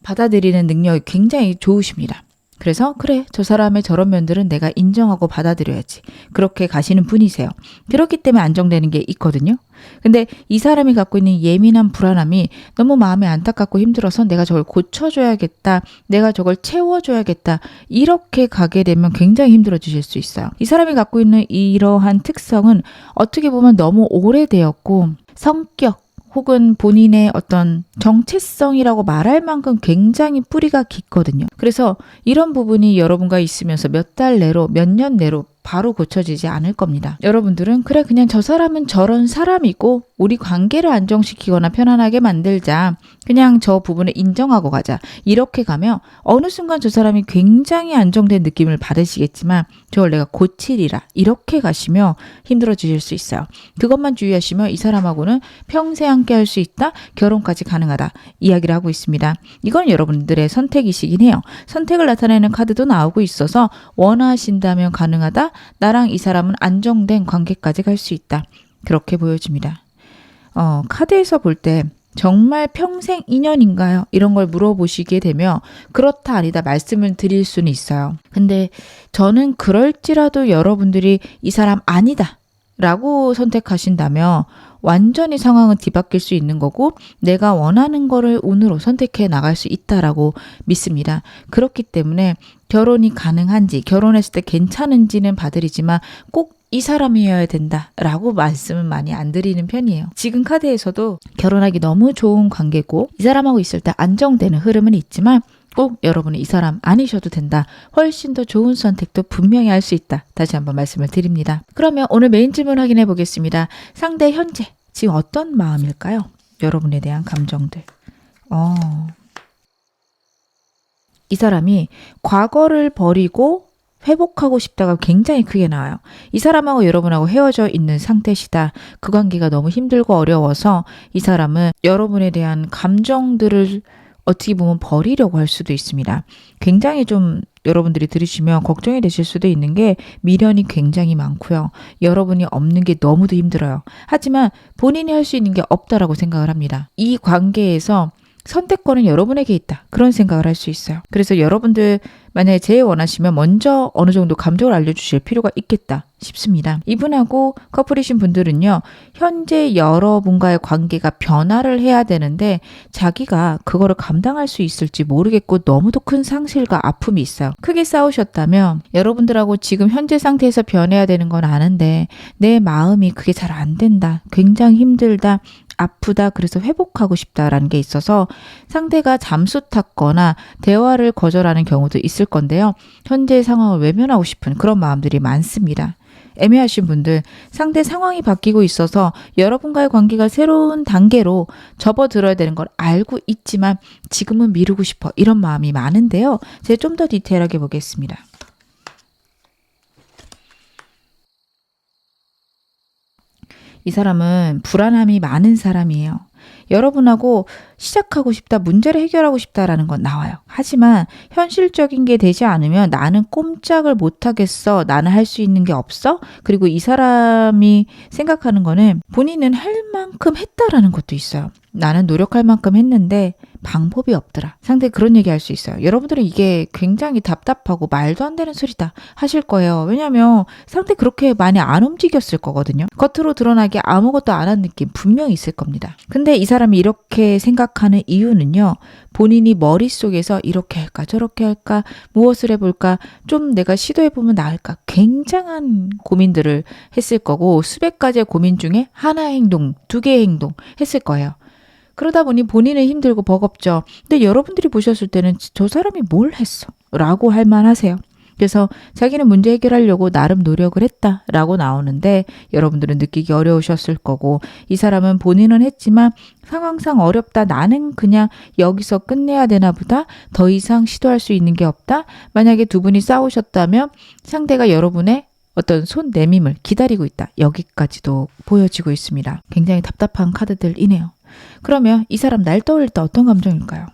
Speaker 1: 받아들이는 능력이 굉장히 좋으십니다. 그래서 그래, 저 사람의 저런 면들은 내가 인정하고 받아들여야지. 그렇게 가시는 분이세요. 그렇기 때문에 안정되는 게 있거든요. 근데 이 사람이 갖고 있는 예민한 불안함이 너무 마음이 안타깝고 힘들어서 내가 저걸 고쳐줘야겠다. 내가 저걸 채워줘야겠다. 이렇게 가게 되면 굉장히 힘들어지실 수 있어요. 이 사람이 갖고 있는 이러한 특성은 어떻게 보면 너무 오래되었고 성격 혹은 본인의 어떤 정체성이라고 말할 만큼 굉장히 뿌리가 깊거든요. 그래서 이런 부분이 여러분과 있으면서 몇 달 내로, 몇 년 내로 바로 고쳐지지 않을 겁니다. 여러분들은 그래, 그냥 저 사람은 저런 사람이고 우리 관계를 안정시키거나 편안하게 만들자. 그냥 저 부분을 인정하고 가자. 이렇게 가면 어느 순간 저 사람이 굉장히 안정된 느낌을 받으시겠지만 저걸 내가 고치리라. 이렇게 가시면 힘들어지실 수 있어요. 그것만 주의하시면 이 사람하고는 평생 함께 할 수 있다. 결혼까지 가능하다. 이야기를 하고 있습니다. 이건 여러분들의 선택이시긴 해요. 선택을 나타내는 카드도 나오고 있어서 원하신다면 가능하다. 나랑 이 사람은 안정된 관계까지 갈 수 있다. 그렇게 보여집니다. 카드에서 볼 때 정말 평생 인연인가요? 이런 걸 물어보시게 되면 그렇다 아니다 말씀을 드릴 수는 있어요. 근데 저는 그럴지라도 여러분들이 이 사람 아니다 라고 선택하신다면 완전히 상황은 뒤바뀔 수 있는 거고 내가 원하는 거를 운으로 선택해 나갈 수 있다라고 믿습니다. 그렇기 때문에 결혼이 가능한지 결혼했을 때 괜찮은지는 봐드리지만 꼭 이 사람이어야 된다라고 말씀은 많이 안 드리는 편이에요. 지금 카드에서도 결혼하기 너무 좋은 관계고 이 사람하고 있을 때 안정되는 흐름은 있지만 꼭 여러분은 이 사람 아니셔도 된다. 훨씬 더 좋은 선택도 분명히 할 수 있다. 다시 한번 말씀을 드립니다. 그러면 오늘 메인 질문 확인해 보겠습니다. 상대 현재 지금 어떤 마음일까요? 여러분에 대한 감정들. 이 사람이 과거를 버리고 회복하고 싶다가 굉장히 크게 나와요. 이 사람하고 여러분하고 헤어져 있는 상태시다. 그 관계가 너무 힘들고 어려워서 이 사람은 여러분에 대한 감정들을 어떻게 보면 버리려고 할 수도 있습니다. 굉장히 좀 여러분들이 들으시면 걱정이 되실 수도 있는 게 미련이 굉장히 많고요. 여러분이 없는 게 너무도 힘들어요. 하지만 본인이 할 수 있는 게 없다라고 생각을 합니다. 이 관계에서 선택권은 여러분에게 있다. 그런 생각을 할 수 있어요. 그래서 여러분들 만약에 제일 원하시면 먼저 어느 정도 감정을 알려주실 필요가 있겠다 싶습니다. 이분하고 커플이신 분들은요. 현재 여러분과의 관계가 변화를 해야 되는데 자기가 그거를 감당할 수 있을지 모르겠고 너무도 큰 상실과 아픔이 있어요. 크게 싸우셨다면 여러분들하고 지금 현재 상태에서 변해야 되는 건 아는데 내 마음이 그게 잘 안 된다. 굉장히 힘들다. 아프다. 그래서 회복하고 싶다라는 게 있어서 상대가 잠수 탔거나 대화를 거절하는 경우도 있을 건데요. 현재의 상황을 외면하고 싶은 그런 마음들이 많습니다. 애매하신 분들, 상대 상황이 바뀌고 있어서 여러분과의 관계가 새로운 단계로 접어들어야 되는 걸 알고 있지만 지금은 미루고 싶어. 이런 마음이 많은데요. 제가 좀 더 디테일하게 보겠습니다. 이 사람은 불안함이 많은 사람이에요. 여러분하고 시작하고 싶다, 문제를 해결하고 싶다라는 건 나와요. 하지만 현실적인 게 되지 않으면 나는 꼼짝을 못하겠어. 나는 할 수 있는 게 없어. 그리고 이 사람이 생각하는 거는 본인은 할 만큼 했다라는 것도 있어요. 나는 노력할 만큼 했는데 방법이 없더라. 상대 그런 얘기 할 수 있어요. 여러분들은 이게 굉장히 답답하고 말도 안 되는 소리다 하실 거예요. 왜냐하면 상대 그렇게 많이 안 움직였을 거거든요. 겉으로 드러나게 아무것도 안 한 느낌 분명히 있을 겁니다. 근데 이 사람이 이렇게 생각하는 이유는요. 본인이 머릿속에서 이렇게 할까 저렇게 할까 무엇을 해볼까 좀 내가 시도해보면 나을까 굉장한 고민들을 했을 거고 수백 가지의 고민 중에 하나의 행동, 두 개의 행동 했을 거예요. 그러다 보니 본인은 힘들고 버겁죠. 근데 여러분들이 보셨을 때는 저 사람이 뭘 했어? 라고 할 만하세요. 그래서 자기는 문제 해결하려고 나름 노력을 했다 라고 나오는데 여러분들은 느끼기 어려우셨을 거고 이 사람은 본인은 했지만 상황상 어렵다. 나는 그냥 여기서 끝내야 되나 보다. 더 이상 시도할 수 있는 게 없다. 만약에 두 분이 싸우셨다면 상대가 여러분의 어떤 손 내밈을 기다리고 있다. 여기까지도 보여지고 있습니다. 굉장히 답답한 카드들이네요. 그러면 이 사람 날 떠올릴 때 어떤 감정일까요?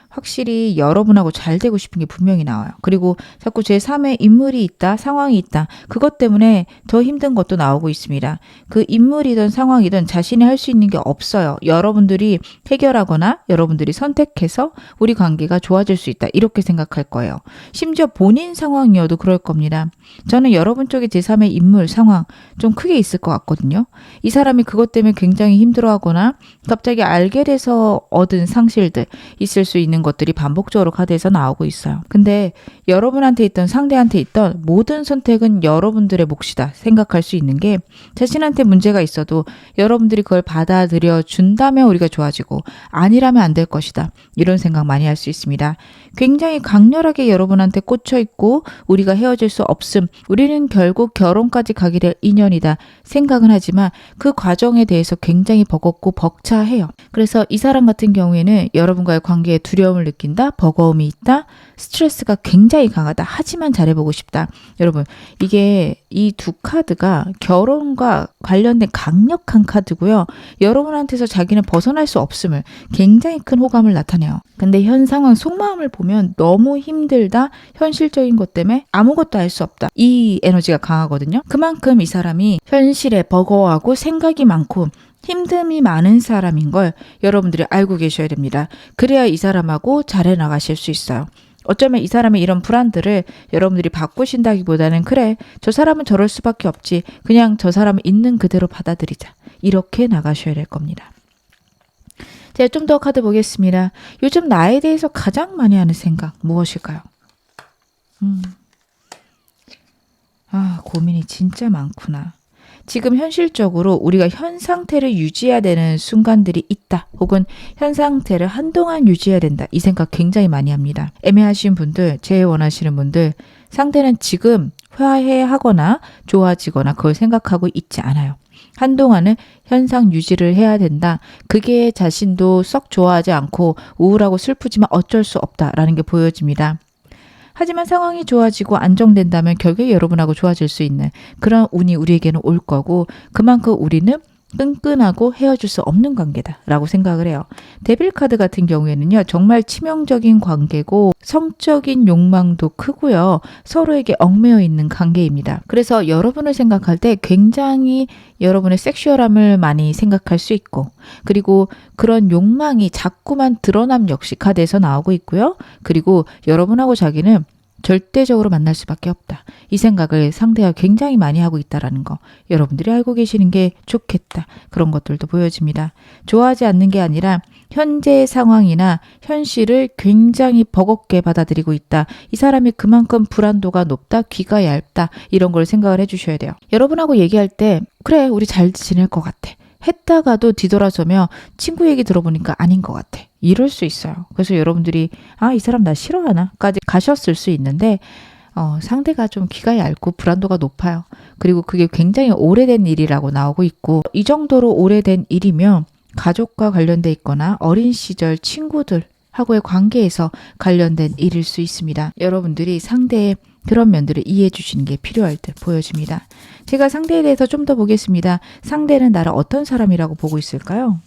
Speaker 1: 확실히 여러분하고 잘 되고 싶은 게 분명히 나와요. 그리고 자꾸 제3의 인물이 있다, 상황이 있다. 그것 때문에 더 힘든 것도 나오고 있습니다. 그 인물이든 상황이든 자신이 할 수 있는 게 없어요. 여러분들이 해결하거나 여러분들이 선택해서 우리 관계가 좋아질 수 있다. 이렇게 생각할 거예요. 심지어 본인 상황이어도 그럴 겁니다. 저는 여러분 쪽에 제3의 인물, 상황 좀 크게 있을 것 같거든요. 이 사람이 그것 때문에 굉장히 힘들어하거나 갑자기 알게 돼서 얻은 상실들 있을 수 있는 것들이 반복적으로 카드에서 나오고 있어요. 근데 여러분한테 있던 상대한테 있던 모든 선택은 여러분들의 몫이다 생각할 수 있는 게 자신한테 문제가 있어도 여러분들이 그걸 받아들여 준다면 우리가 좋아지고 아니라면 안 될 것이다. 이런 생각 많이 할 수 있습니다. 굉장히 강렬하게 여러분한테 꽂혀 있고 우리가 헤어질 수 없음. 우리는 결국 결혼까지 가게 될 인연이다 생각은 하지만 그 과정에 대해서 굉장히 버겁고 벅차해요. 그래서 이 사람 같은 경우에는 여러분과의 관계에 두려움을 느낀다, 버거움이 있다, 스트레스가 굉장히 강하다. 하지만 잘해보고 싶다. 여러분 이게 이 두 카드가 결혼과 관련된 강력한 카드고요. 여러분한테서 자기는 벗어날 수 없음을 굉장히 큰 호감을 나타내요. 근데 현 상황 속마음을 보면 너무 힘들다. 현실적인 것 때문에 아무것도 할 수 없다. 이 에너지가 강하거든요. 그만큼 이 사람이 현실에 버거워하고 생각이 많고 힘듦이 많은 사람인 걸 여러분들이 알고 계셔야 됩니다. 그래야 이 사람하고 잘 나가실 수 있어요. 어쩌면 이 사람의 이런 불안들을 여러분들이 바꾸신다기보다는 그래 저 사람은 저럴 수밖에 없지 그냥 저 사람은 있는 그대로 받아들이자 이렇게 나가셔야 될 겁니다. 제가 좀 더 카드 보겠습니다. 요즘 나에 대해서 가장 많이 하는 생각 무엇일까요? 고민이 진짜 많구나. 지금 현실적으로 우리가 현 상태를 유지해야 되는 순간들이 있다. 혹은 현 상태를 한동안 유지해야 된다. 이 생각 굉장히 많이 합니다. 애매하신 분들, 재원하시는 분들, 상대는 지금 화해하거나 좋아지거나 그걸 생각하고 있지 않아요. 한동안은 현상 유지를 해야 된다. 그게 자신도 썩 좋아하지 않고 우울하고 슬프지만 어쩔 수 없다라는 게 보여집니다. 하지만 상황이 좋아지고 안정된다면 결국에 여러분하고 좋아질 수 있는 그런 운이 우리에게는 올 거고 그만큼 우리는 끈끈하고 헤어질 수 없는 관계다라고 생각을 해요. 데빌 카드 같은 경우에는요. 정말 치명적인 관계고 성적인 욕망도 크고요. 서로에게 얽매여 있는 관계입니다. 그래서 여러분을 생각할 때 굉장히 여러분의 섹슈얼함을 많이 생각할 수 있고 그리고 그런 욕망이 자꾸만 드러남 역시 카드에서 나오고 있고요. 그리고 여러분하고 자기는 절대적으로 만날 수밖에 없다. 이 생각을 상대가 굉장히 많이 하고 있다는 거 여러분들이 알고 계시는 게 좋겠다. 그런 것들도 보여집니다. 좋아하지 않는 게 아니라 현재의 상황이나 현실을 굉장히 버겁게 받아들이고 있다. 이 사람이 그만큼 불안도가 높다. 귀가 얇다. 이런 걸 생각을 해주셔야 돼요. 여러분하고 얘기할 때 그래 우리 잘 지낼 것 같아. 했다가도 뒤돌아서면 친구 얘기 들어보니까 아닌 것 같아. 이럴 수 있어요. 그래서 여러분들이 이 사람 나 싫어하나? 까지 가셨을 수 있는데 상대가 좀 귀가 얇고 불안도가 높아요. 그리고 그게 굉장히 오래된 일이라고 나오고 있고 이 정도로 오래된 일이면 가족과 관련돼 있거나 어린 시절 친구들하고의 관계에서 관련된 일일 수 있습니다. 여러분들이 상대의 그런 면들을 이해해 주시는 게 필요할 때 보여집니다. 제가 상대에 대해서 좀 더 보겠습니다. 상대는 나를 어떤 사람이라고 보고 있을까요?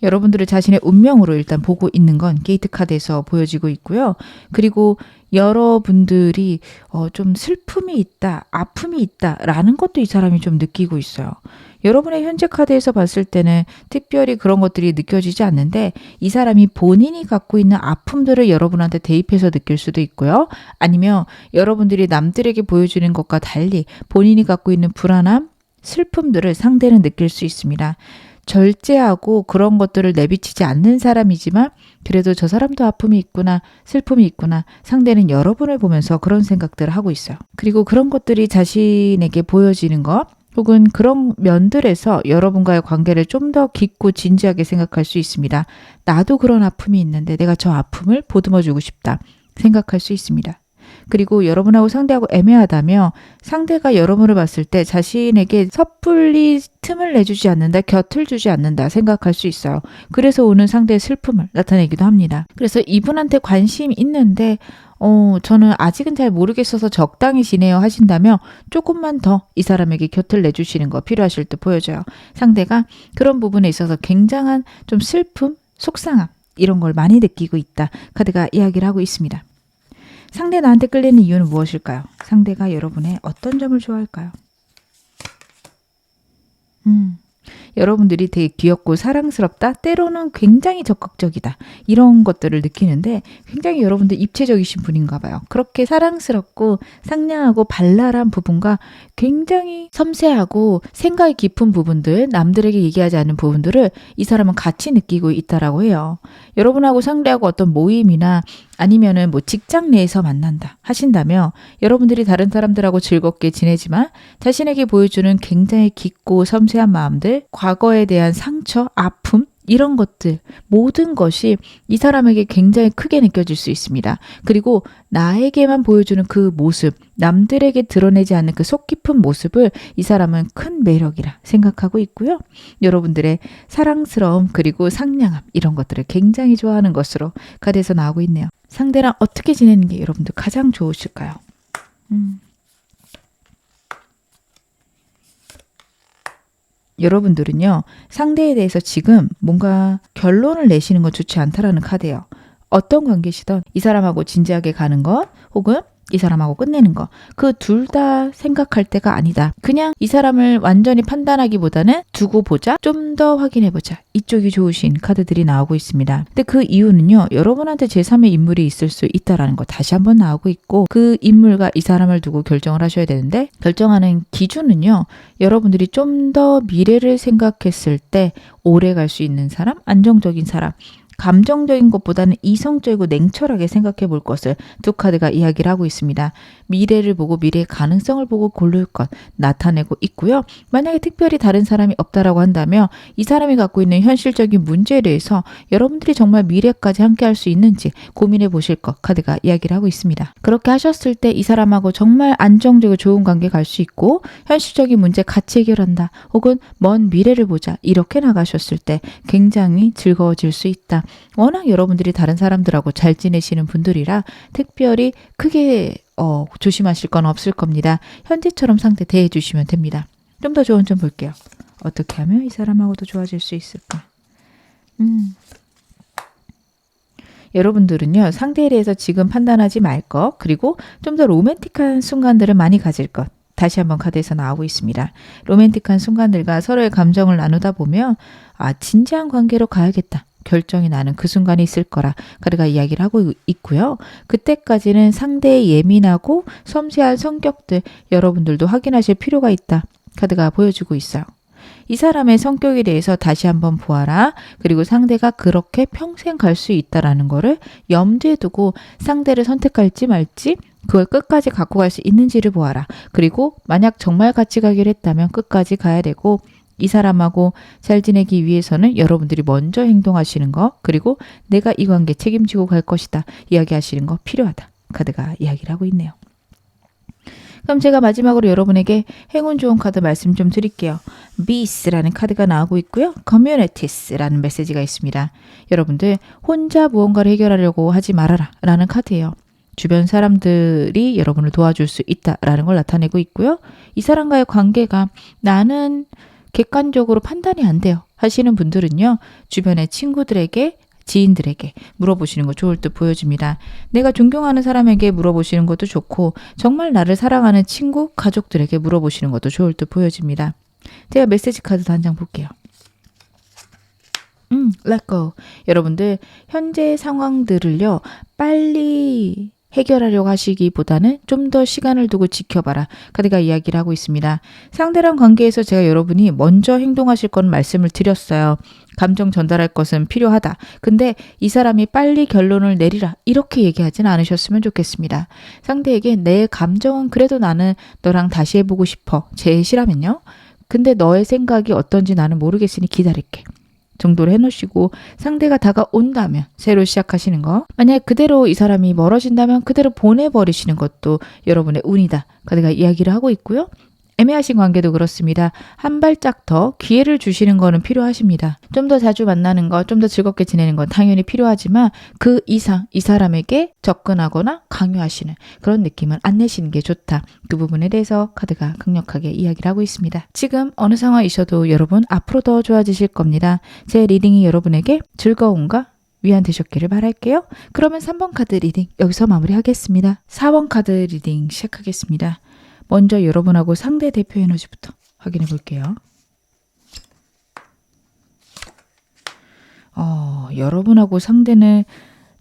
Speaker 1: 여러분들을 자신의 운명으로 일단 보고 있는 건 게이트 카드에서 보여지고 있고요. 그리고 여러분들이 좀 슬픔이 있다, 아픔이 있다라는 것도 이 사람이 좀 느끼고 있어요. 여러분의 현재 카드에서 봤을 때는 특별히 그런 것들이 느껴지지 않는데 이 사람이 본인이 갖고 있는 아픔들을 여러분한테 대입해서 느낄 수도 있고요. 아니면 여러분들이 남들에게 보여주는 것과 달리 본인이 갖고 있는 불안함, 슬픔들을 상대는 느낄 수 있습니다. 절제하고 그런 것들을 내비치지 않는 사람이지만 그래도 저 사람도 아픔이 있구나, 슬픔이 있구나. 상대는 여러분을 보면서 그런 생각들을 하고 있어요. 그리고 그런 것들이 자신에게 보여지는 것 혹은 그런 면들에서 여러분과의 관계를 좀 더 깊고 진지하게 생각할 수 있습니다. 나도 그런 아픔이 있는데 내가 저 아픔을 보듬어주고 싶다 생각할 수 있습니다. 그리고 여러분하고 상대하고 애매하다며 상대가 여러분을 봤을 때 자신에게 섣불리 틈을 내주지 않는다, 곁을 주지 않는다 생각할 수 있어요. 그래서 오는 상대의 슬픔을 나타내기도 합니다. 그래서 이분한테 관심이 있는데 저는 아직은 잘 모르겠어서 적당히 지내요 하신다면 조금만 더 이 사람에게 곁을 내주시는 거 필요하실 듯 보여져요. 상대가 그런 부분에 있어서 굉장한 좀 슬픔, 속상함 이런 걸 많이 느끼고 있다. 카드가 이야기를 하고 있습니다. 상대 나한테 끌리는 이유는 무엇일까요? 상대가 여러분의 어떤 점을 좋아할까요? 여러분들이 되게 귀엽고 사랑스럽다. 때로는 굉장히 적극적이다. 이런 것들을 느끼는데 굉장히 여러분들 입체적이신 분인가 봐요. 그렇게 사랑스럽고 상냥하고 발랄한 부분과 굉장히 섬세하고 생각이 깊은 부분들, 남들에게 얘기하지 않는 부분들을 이 사람은 같이 느끼고 있다라고 해요. 여러분하고 상대하고 어떤 모임이나 아니면은 뭐 직장 내에서 만난다 하신다면 여러분들이 다른 사람들하고 즐겁게 지내지만 자신에게 보여주는 굉장히 깊고 섬세한 마음들, 과거에 대한 상처, 아픔 이런 것들 모든 것이 이 사람에게 굉장히 크게 느껴질 수 있습니다. 그리고 나에게만 보여주는 그 모습, 남들에게 드러내지 않는 그 속 깊은 모습을 이 사람은 큰 매력이라 생각하고 있고요. 여러분들의 사랑스러움 그리고 상냥함 이런 것들을 굉장히 좋아하는 것으로 카드에서 나오고 있네요. 상대랑 어떻게 지내는 게 여러분들 가장 좋으실까요? 여러분들은요, 상대에 대해서 지금 뭔가 결론을 내시는 건 좋지 않다라는 카드예요. 어떤 관계시든 이 사람하고 진지하게 가는 것 혹은 이 사람하고 끝내는 것, 그 둘 다 생각할 때가 아니다. 그냥 이 사람을 완전히 판단하기보다는 두고 보자, 좀 더 확인해보자. 이쪽이 좋으신 카드들이 나오고 있습니다. 근데 그 이유는요, 여러분한테 제3의 인물이 있을 수 있다라는 거 다시 한번 나오고 있고, 그 인물과 이 사람을 두고 결정을 하셔야 되는데, 결정하는 기준은요, 여러분들이 좀 더 미래를 생각했을 때 오래 갈 수 있는 사람, 안정적인 사람, 감정적인 것보다는 이성적이고 냉철하게 생각해 볼 것을 두 카드가 이야기를 하고 있습니다. 미래를 보고 미래의 가능성을 보고 고를 것 나타내고 있고요. 만약에 특별히 다른 사람이 없다라고 한다면 이 사람이 갖고 있는 현실적인 문제에 대해서 여러분들이 정말 미래까지 함께 할 수 있는지 고민해 보실 것 카드가 이야기를 하고 있습니다. 그렇게 하셨을 때 이 사람하고 정말 안정적이고 좋은 관계 갈 수 있고 현실적인 문제 같이 해결한다 혹은 먼 미래를 보자 이렇게 나가셨을 때 굉장히 즐거워질 수 있다. 워낙 여러분들이 다른 사람들하고 잘 지내시는 분들이라 특별히 크게 조심하실 건 없을 겁니다. 현재처럼 상태 대해 주시면 됩니다. 좀 더 좋은 점 볼게요. 어떻게 하면 이 사람하고 더 좋아질 수 있을까? 여러분들은요, 상대에 대해서 지금 판단하지 말 것, 그리고 좀 더 로맨틱한 순간들을 많이 가질 것. 다시 한번 카드에서 나오고 있습니다. 로맨틱한 순간들과 서로의 감정을 나누다 보면 진지한 관계로 가야겠다. 결정이 나는 그 순간이 있을 거라 카드가 이야기를 하고 있고요. 그때까지는 상대의 예민하고 섬세한 성격들 여러분들도 확인하실 필요가 있다. 카드가 보여주고 있어요. 이 사람의 성격에 대해서 다시 한번 보아라. 그리고 상대가 그렇게 평생 갈 수 있다라는 거를 염두에 두고 상대를 선택할지 말지 그걸 끝까지 갖고 갈 수 있는지를 보아라. 그리고 만약 정말 같이 가기로 했다면 끝까지 가야 되고 이 사람하고 잘 지내기 위해서는 여러분들이 먼저 행동하시는 거 그리고 내가 이 관계 책임지고 갈 것이다 이야기하시는 거 필요하다. 카드가 이야기를 하고 있네요. 그럼 제가 마지막으로 여러분에게 행운 좋은 카드 말씀 좀 드릴게요. Beas라는 카드가 나오고 있고요. Communities라는 메시지가 있습니다. 여러분들 혼자 무언가를 해결하려고 하지 말아라 라는 카드예요. 주변 사람들이 여러분을 도와줄 수 있다라는 걸 나타내고 있고요. 이 사람과의 관계가 나는 객관적으로 판단이 안 돼요 하시는 분들은요. 주변의 친구들에게 지인들에게 물어보시는 거 좋을 듯 보여집니다. 내가 존경하는 사람에게 물어보시는 것도 좋고 정말 나를 사랑하는 친구, 가족들에게 물어보시는 것도 좋을 듯 보여집니다. 제가 메시지 카드도 한 장 볼게요. Let go. 여러분들 현재 상황들을요 빨리 해결하려고 하시기보다는 좀 더 시간을 두고 지켜봐라. 카드가 이야기를 하고 있습니다. 상대랑 관계에서 제가 여러분이 먼저 행동하실 건 말씀을 드렸어요. 감정 전달할 것은 필요하다. 근데 이 사람이 빨리 결론을 내리라. 이렇게 얘기하진 않으셨으면 좋겠습니다. 상대에게 내 감정은 그래도 나는 너랑 다시 해보고 싶어. 제시라면요. 근데 너의 생각이 어떤지 나는 모르겠으니 기다릴게. 정도로 해놓으시고 상대가 다가온다면 새로 시작하시는 거. 만약에 그대로 이 사람이 멀어진다면 그대로 보내버리시는 것도 여러분의 운이다. 카드가 이야기를 하고 있고요. 애매하신 관계도 그렇습니다. 한 발짝 더 기회를 주시는 거는 필요하십니다. 좀 더 자주 만나는 것, 좀 더 즐겁게 지내는 건 당연히 필요하지만 그 이상 이 사람에게 접근하거나 강요하시는 그런 느낌은 안 내시는 게 좋다. 그 부분에 대해서 카드가 강력하게 이야기를 하고 있습니다. 지금 어느 상황이셔도 여러분 앞으로 더 좋아지실 겁니다. 제 리딩이 여러분에게 즐거움과 위안 되셨기를 바랄게요. 그러면 3번 카드 리딩 여기서 마무리하겠습니다. 4번 카드 리딩 시작하겠습니다. 먼저 여러분하고 상대 대표 에너지부터 확인해 볼게요. 여러분하고 상대는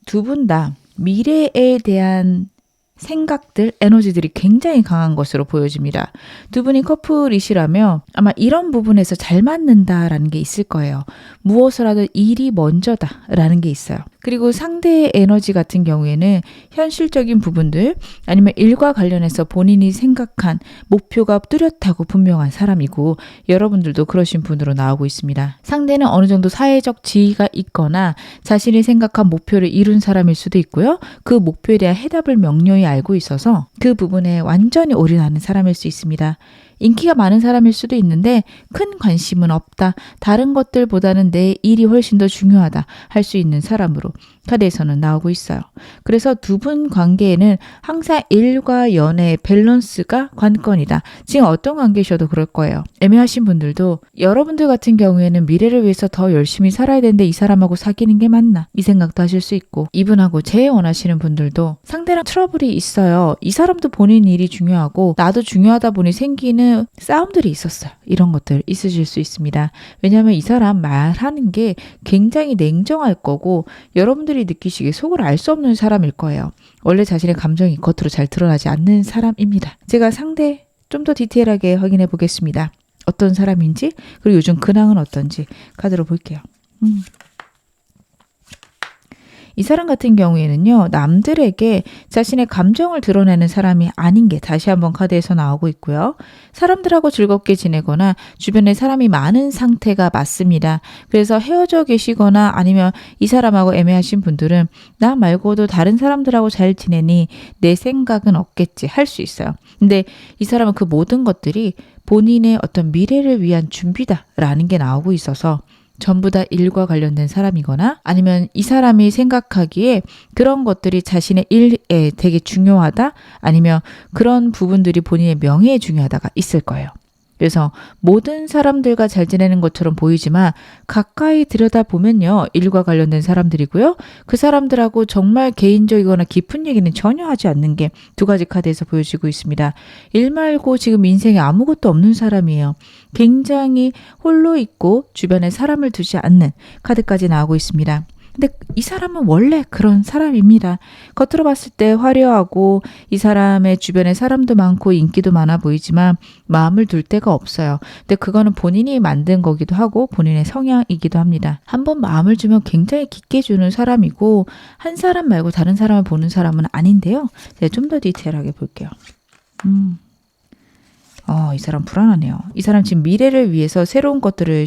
Speaker 1: 두 분 다 미래에 대한 생각들, 에너지들이 굉장히 강한 것으로 보여집니다. 두 분이 커플이시라면 아마 이런 부분에서 잘 맞는다라는 게 있을 거예요. 무엇을 하든 일이 먼저다라는 게 있어요. 그리고 상대의 에너지 같은 경우에는 현실적인 부분들 아니면 일과 관련해서 본인이 생각한 목표가 뚜렷하고 분명한 사람이고 여러분들도 그러신 분으로 나오고 있습니다. 상대는 어느 정도 사회적 지위가 있거나 자신이 생각한 목표를 이룬 사람일 수도 있고요. 그 목표에 대한 해답을 명료히 알고 있어서 그 부분에 완전히 올인하는 사람일 수 있습니다. 인기가 많은 사람일 수도 있는데 큰 관심은 없다. 다른 것들보다는 내 일이 훨씬 더 중요하다 할 수 있는 사람으로 카드에서는 나오고 있어요. 그래서 두 분 관계에는 항상 일과 연애의 밸런스가 관건이다. 지금 어떤 관계셔도 그럴 거예요. 애매하신 분들도 여러분들 같은 경우에는 미래를 위해서 더 열심히 살아야 되는데 이 사람하고 사귀는 게 맞나? 이 생각도 하실 수 있고 이분하고 재혼하시는 분들도 상대랑 트러블이 있어요. 이 사람도 본인 일이 중요하고 나도 중요하다 보니 생기는 싸움들이 있었어요. 이런 것들 있으실 수 있습니다. 왜냐하면 이 사람 말하는 게 굉장히 냉정할 거고 여러분들이 느끼시기에 속을 알 수 없는 사람일 거예요. 원래 자신의 감정이 겉으로 잘 드러나지 않는 사람입니다. 제가 상대 좀 더 디테일하게 확인해 보겠습니다. 어떤 사람인지 그리고 요즘 근황은 어떤지 카드로 볼게요. 이 사람 같은 경우에는요. 남들에게 자신의 감정을 드러내는 사람이 아닌 게 다시 한번 카드에서 나오고 있고요. 사람들하고 즐겁게 지내거나 주변에 사람이 많은 상태가 맞습니다. 그래서 헤어져 계시거나 아니면 이 사람하고 애매하신 분들은 나 말고도 다른 사람들하고 잘 지내니 내 생각은 없겠지 할 수 있어요. 근데 이 사람은 그 모든 것들이 본인의 어떤 미래를 위한 준비다라는 게 나오고 있어서 전부 다 일과 관련된 사람이거나 아니면 이 사람이 생각하기에 그런 것들이 자신의 일에 되게 중요하다 아니면 그런 부분들이 본인의 명예에 중요하다가 있을 거예요. 그래서 모든 사람들과 잘 지내는 것처럼 보이지만 가까이 들여다보면요. 일과 관련된 사람들이고요. 그 사람들하고 정말 개인적이거나 깊은 얘기는 전혀 하지 않는 게 두 가지 카드에서 보여지고 있습니다. 일 말고 지금 인생에 아무것도 없는 사람이에요. 굉장히 홀로 있고 주변에 사람을 두지 않는 카드까지 나오고 있습니다. 근데 이 사람은 원래 그런 사람입니다. 겉으로 봤을 때 화려하고 이 사람의 주변에 사람도 많고 인기도 많아 보이지만 마음을 둘 데가 없어요. 근데 그거는 본인이 만든 거기도 하고 본인의 성향이기도 합니다. 한번 마음을 주면 굉장히 깊게 주는 사람이고 한 사람 말고 다른 사람을 보는 사람은 아닌데요. 제가 좀 더 디테일하게 볼게요. 이 사람 불안하네요. 이 사람 지금 미래를 위해서 새로운 것들을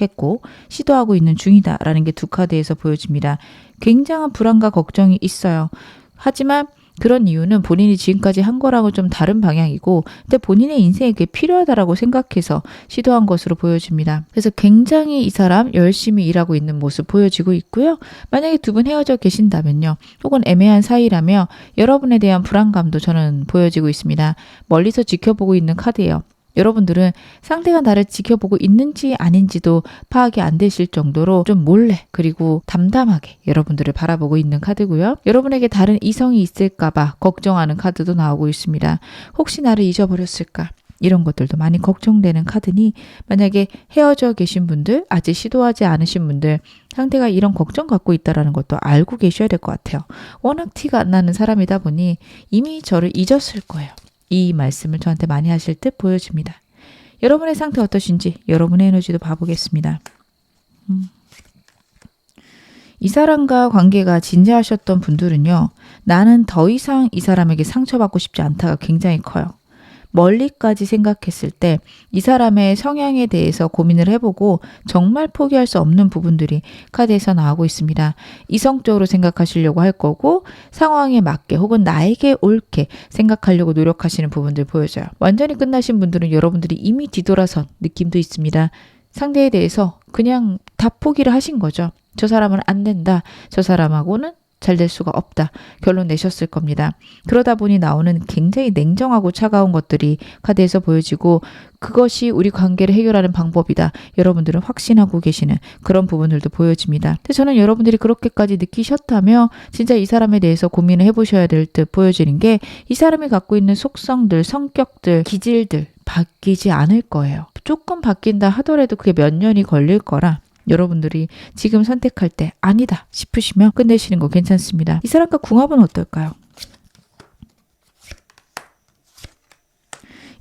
Speaker 1: 했고 시도하고 있는 중이다라는 게 두 카드에서 보여집니다. 굉장한 불안과 걱정이 있어요. 하지만 그런 이유는 본인이 지금까지 한 거랑은 좀 다른 방향이고 근데 본인의 인생에 그게 필요하다라고 생각해서 시도한 것으로 보여집니다. 그래서 굉장히 이 사람 열심히 일하고 있는 모습 보여지고 있고요. 만약에 두 분 헤어져 계신다면요. 혹은 애매한 사이라며 여러분에 대한 불안감도 저는 보여지고 있습니다. 멀리서 지켜보고 있는 카드예요. 여러분들은 상대가 나를 지켜보고 있는지 아닌지도 파악이 안 되실 정도로 좀 몰래 그리고 담담하게 여러분들을 바라보고 있는 카드고요. 여러분에게 다른 이성이 있을까봐 걱정하는 카드도 나오고 있습니다. 혹시 나를 잊어버렸을까? 이런 것들도 많이 걱정되는 카드니 만약에 헤어져 계신 분들, 아직 시도하지 않으신 분들 상대가 이런 걱정 갖고 있다는 것도 알고 계셔야 될 것 같아요. 워낙 티가 안 나는 사람이다 보니 이미 저를 잊었을 거예요. 이 말씀을 저한테 많이 하실 듯 보여집니다. 여러분의 상태 어떠신지 여러분의 에너지도 봐보겠습니다. 이 사람과 관계가 진지하셨던 분들은요. 나는 더 이상 이 사람에게 상처받고 싶지 않다가 굉장히 커요. 멀리까지 생각했을 때 이 사람의 성향에 대해서 고민을 해보고 정말 포기할 수 없는 부분들이 카드에서 나오고 있습니다. 이성적으로 생각하시려고 할 거고 상황에 맞게 혹은 나에게 옳게 생각하려고 노력하시는 부분들 보여져요. 완전히 끝나신 분들은 여러분들이 이미 뒤돌아선 느낌도 있습니다. 상대에 대해서 그냥 다 포기를 하신 거죠. 저 사람은 안 된다. 저 사람하고는 잘 될 수가 없다. 결론 내셨을 겁니다. 그러다 보니 나오는 굉장히 냉정하고 차가운 것들이 카드에서 보여지고 그것이 우리 관계를 해결하는 방법이다. 여러분들은 확신하고 계시는 그런 부분들도 보여집니다. 근데 저는 여러분들이 그렇게까지 느끼셨다며 진짜 이 사람에 대해서 고민을 해보셔야 될 듯 보여지는 게 이 사람이 갖고 있는 속성들, 성격들, 기질들 바뀌지 않을 거예요. 조금 바뀐다 하더라도 그게 몇 년이 걸릴 거라 여러분들이 지금 선택할 때 아니다 싶으시면 끝내시는 거 괜찮습니다. 이 사람과 궁합은 어떨까요?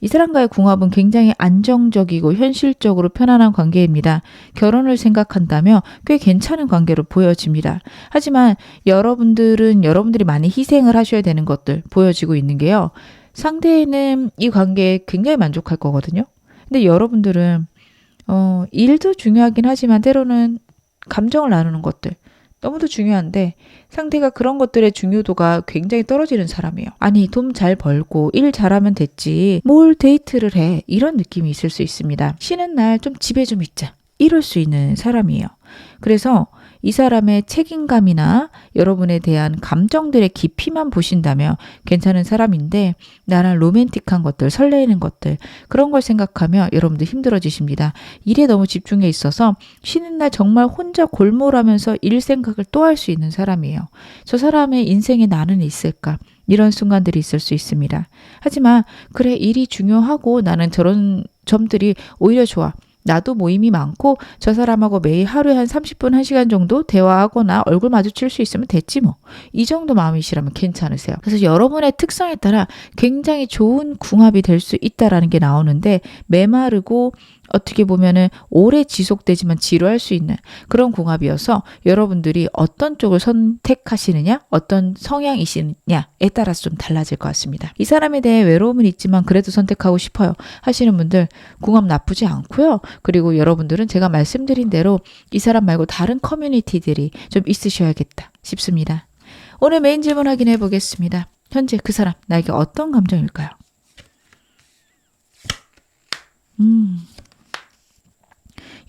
Speaker 1: 이 사람과의 궁합은 굉장히 안정적이고 현실적으로 편안한 관계입니다. 결혼을 생각한다면 꽤 괜찮은 관계로 보여집니다. 하지만 여러분들이 많이 희생을 하셔야 되는 것들 보여지고 있는 게요. 상대는 이 관계에 굉장히 만족할 거거든요. 근데 여러분들은 일도 중요하긴 하지만 때로는 감정을 나누는 것들 너무도 중요한데 상대가 그런 것들의 중요도가 굉장히 떨어지는 사람이에요. 아니 돈 잘 벌고 일 잘하면 됐지 뭘 데이트를 해 이런 느낌이 있을 수 있습니다. 쉬는 날 좀 집에 좀 있자 이럴 수 있는 사람이에요. 그래서 이 사람의 책임감이나 여러분에 대한 감정들의 깊이만 보신다면 괜찮은 사람인데 나랑 로맨틱한 것들, 설레이는 것들 그런 걸 생각하면 여러분들 힘들어지십니다. 일에 너무 집중해 있어서 쉬는 날 정말 혼자 골몰하면서 일 생각을 또 할 수 있는 사람이에요. 저 사람의 인생에 나는 있을까? 이런 순간들이 있을 수 있습니다. 하지만 그래 일이 중요하고 나는 저런 점들이 오히려 좋아. 나도 모임이 많고 저 사람하고 매일 하루에 한 30분, 1시간 정도 대화하거나 얼굴 마주칠 수 있으면 됐지 뭐. 이 정도 마음이시라면 괜찮으세요. 그래서 여러분의 특성에 따라 굉장히 좋은 궁합이 될 수 있다라는 게 나오는데 메마르고 어떻게 보면은 오래 지속되지만 지루할 수 있는 그런 궁합이어서 여러분들이 어떤 쪽을 선택하시느냐, 어떤 성향이시느냐에 따라서 좀 달라질 것 같습니다. 이 사람에 대해 외로움은 있지만 그래도 선택하고 싶어요 하시는 분들 궁합 나쁘지 않고요. 그리고 여러분들은 제가 말씀드린 대로 이 사람 말고 다른 커뮤니티들이 좀 있으셔야겠다 싶습니다. 오늘 메인 질문 확인해 보겠습니다. 현재 그 사람 나에게 어떤 감정일까요?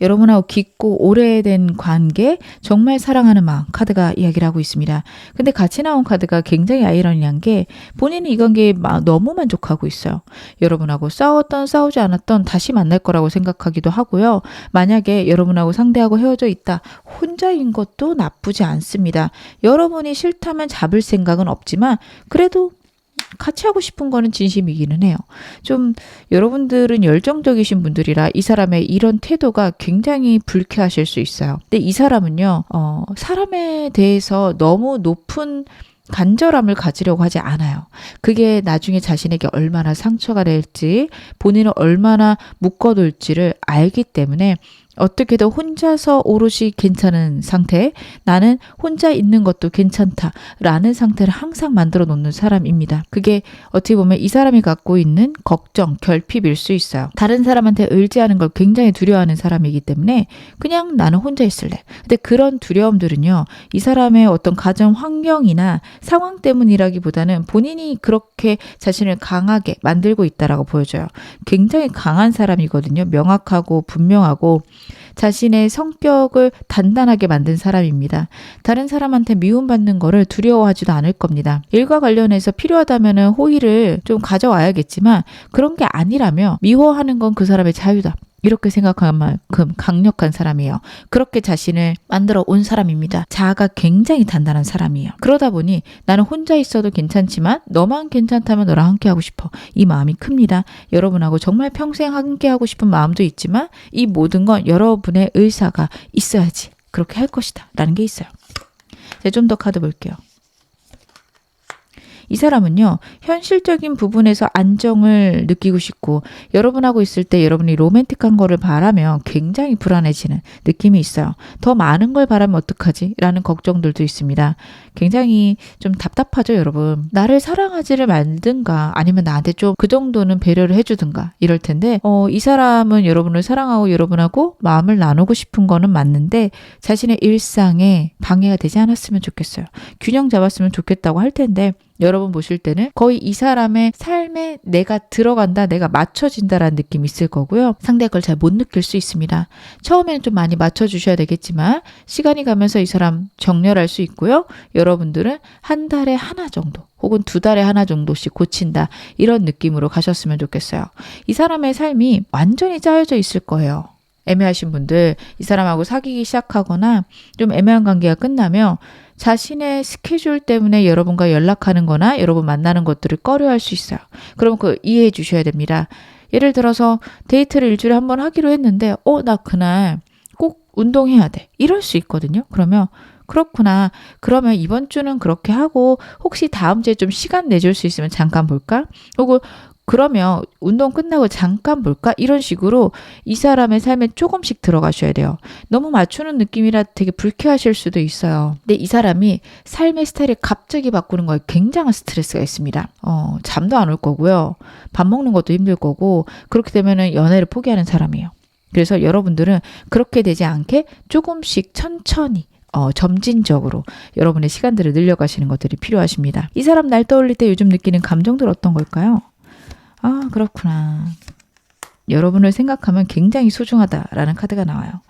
Speaker 1: 여러분하고 깊고 오래된 관계, 정말 사랑하는 마음 카드가 이야기를 하고 있습니다. 근데 같이 나온 카드가 굉장히 아이러니한 게 본인이 이 관계에 너무 만족하고 있어요. 여러분하고 싸우지 않았던 다시 만날 거라고 생각하기도 하고요. 만약에 여러분하고 상대하고 헤어져 있다, 혼자인 것도 나쁘지 않습니다. 여러분이 싫다면 잡을 생각은 없지만 그래도 같이 하고 싶은 거는 진심이기는 해요. 좀 여러분들은 열정적이신 분들이라 이 사람의 이런 태도가 굉장히 불쾌하실 수 있어요. 근데 이 사람은요, 사람에 대해서 너무 높은 간절함을 가지려고 하지 않아요. 그게 나중에 자신에게 얼마나 상처가 될지, 본인을 얼마나 묶어둘지를 알기 때문에 어떻게든 혼자서 오롯이 괜찮은 상태, 나는 혼자 있는 것도 괜찮다라는 상태를 항상 만들어 놓는 사람입니다. 그게 어떻게 보면 이 사람이 갖고 있는 걱정, 결핍일 수 있어요. 다른 사람한테 의지하는 걸 굉장히 두려워하는 사람이기 때문에 그냥 나는 혼자 있을래. 근데 그런 두려움들은요, 이 사람의 어떤 가정 환경이나 상황 때문이라기보다는 본인이 그렇게 자신을 강하게 만들고 있다라고 보여져요. 굉장히 강한 사람이거든요. 명확하고 분명하고 자신의 성격을 단단하게 만든 사람입니다. 다른 사람한테 미움받는 거를 두려워하지도 않을 겁니다. 일과 관련해서 필요하다면 호의를 좀 가져와야겠지만 그런 게 아니라면 미워하는 건 그 사람의 자유다. 이렇게 생각할 만큼 강력한 사람이에요. 그렇게 자신을 만들어 온 사람입니다. 자아가 굉장히 단단한 사람이에요. 그러다 보니 나는 혼자 있어도 괜찮지만 너만 괜찮다면 너랑 함께 하고 싶어. 이 마음이 큽니다. 여러분하고 정말 평생 함께 하고 싶은 마음도 있지만 이 모든 건 여러분의 의사가 있어야지 그렇게 할 것이다 라는 게 있어요. 제가 좀 더 카드 볼게요. 이 사람은요, 현실적인 부분에서 안정을 느끼고 싶고 여러분하고 있을 때 여러분이 로맨틱한 거를 바라면 굉장히 불안해지는 느낌이 있어요. 더 많은 걸 바라면 어떡하지? 라는 걱정들도 있습니다. 굉장히 좀 답답하죠, 여러분. 나를 사랑하지를 말든가 아니면 나한테 좀 그 정도는 배려를 해주든가 이럴 텐데 이 사람은 여러분을 사랑하고 여러분하고 마음을 나누고 싶은 거는 맞는데 자신의 일상에 방해가 되지 않았으면 좋겠어요. 균형 잡았으면 좋겠다고 할 텐데 여러분 보실 때는 거의 이 사람의 삶에 내가 들어간다, 내가 맞춰진다라는 느낌이 있을 거고요. 상대가 그걸 잘 못 느낄 수 있습니다. 처음에는 좀 많이 맞춰주셔야 되겠지만 시간이 가면서 이 사람 정렬할 수 있고요. 여러분들은 한 달에 하나 정도 혹은 두 달에 하나 정도씩 고친다. 이런 느낌으로 가셨으면 좋겠어요. 이 사람의 삶이 완전히 짜여져 있을 거예요. 애매하신 분들, 이 사람하고 사귀기 시작하거나 좀 애매한 관계가 끝나면 자신의 스케줄 때문에 여러분과 연락하는 거나 여러분 만나는 것들을 꺼려할 수 있어요. 그럼 그거 이해해 주셔야 됩니다. 예를 들어서 데이트를 일주일에 한 번 하기로 했는데 나 그날 꼭 운동해야 돼. 이럴 수 있거든요. 그러면 그렇구나. 그러면 이번 주는 그렇게 하고 혹시 다음 주에 좀 시간 내줄 수 있으면 잠깐 볼까? 혹은 그러면 운동 끝나고 잠깐 볼까? 이런 식으로 이 사람의 삶에 조금씩 들어가셔야 돼요. 너무 맞추는 느낌이라 되게 불쾌하실 수도 있어요. 근데 이 사람이 삶의 스타일을 갑자기 바꾸는 거에 굉장한 스트레스가 있습니다. 잠도 안 올 거고요. 밥 먹는 것도 힘들 거고 그렇게 되면은 연애를 포기하는 사람이에요. 그래서 여러분들은 그렇게 되지 않게 조금씩 천천히 점진적으로 여러분의 시간들을 늘려가시는 것들이 필요하십니다. 이 사람 날 떠올릴 때 요즘 느끼는 감정들 어떤 걸까요? 아, 그렇구나. 여러분을 생각하면 굉장히 소중하다라는 카드가 나와요.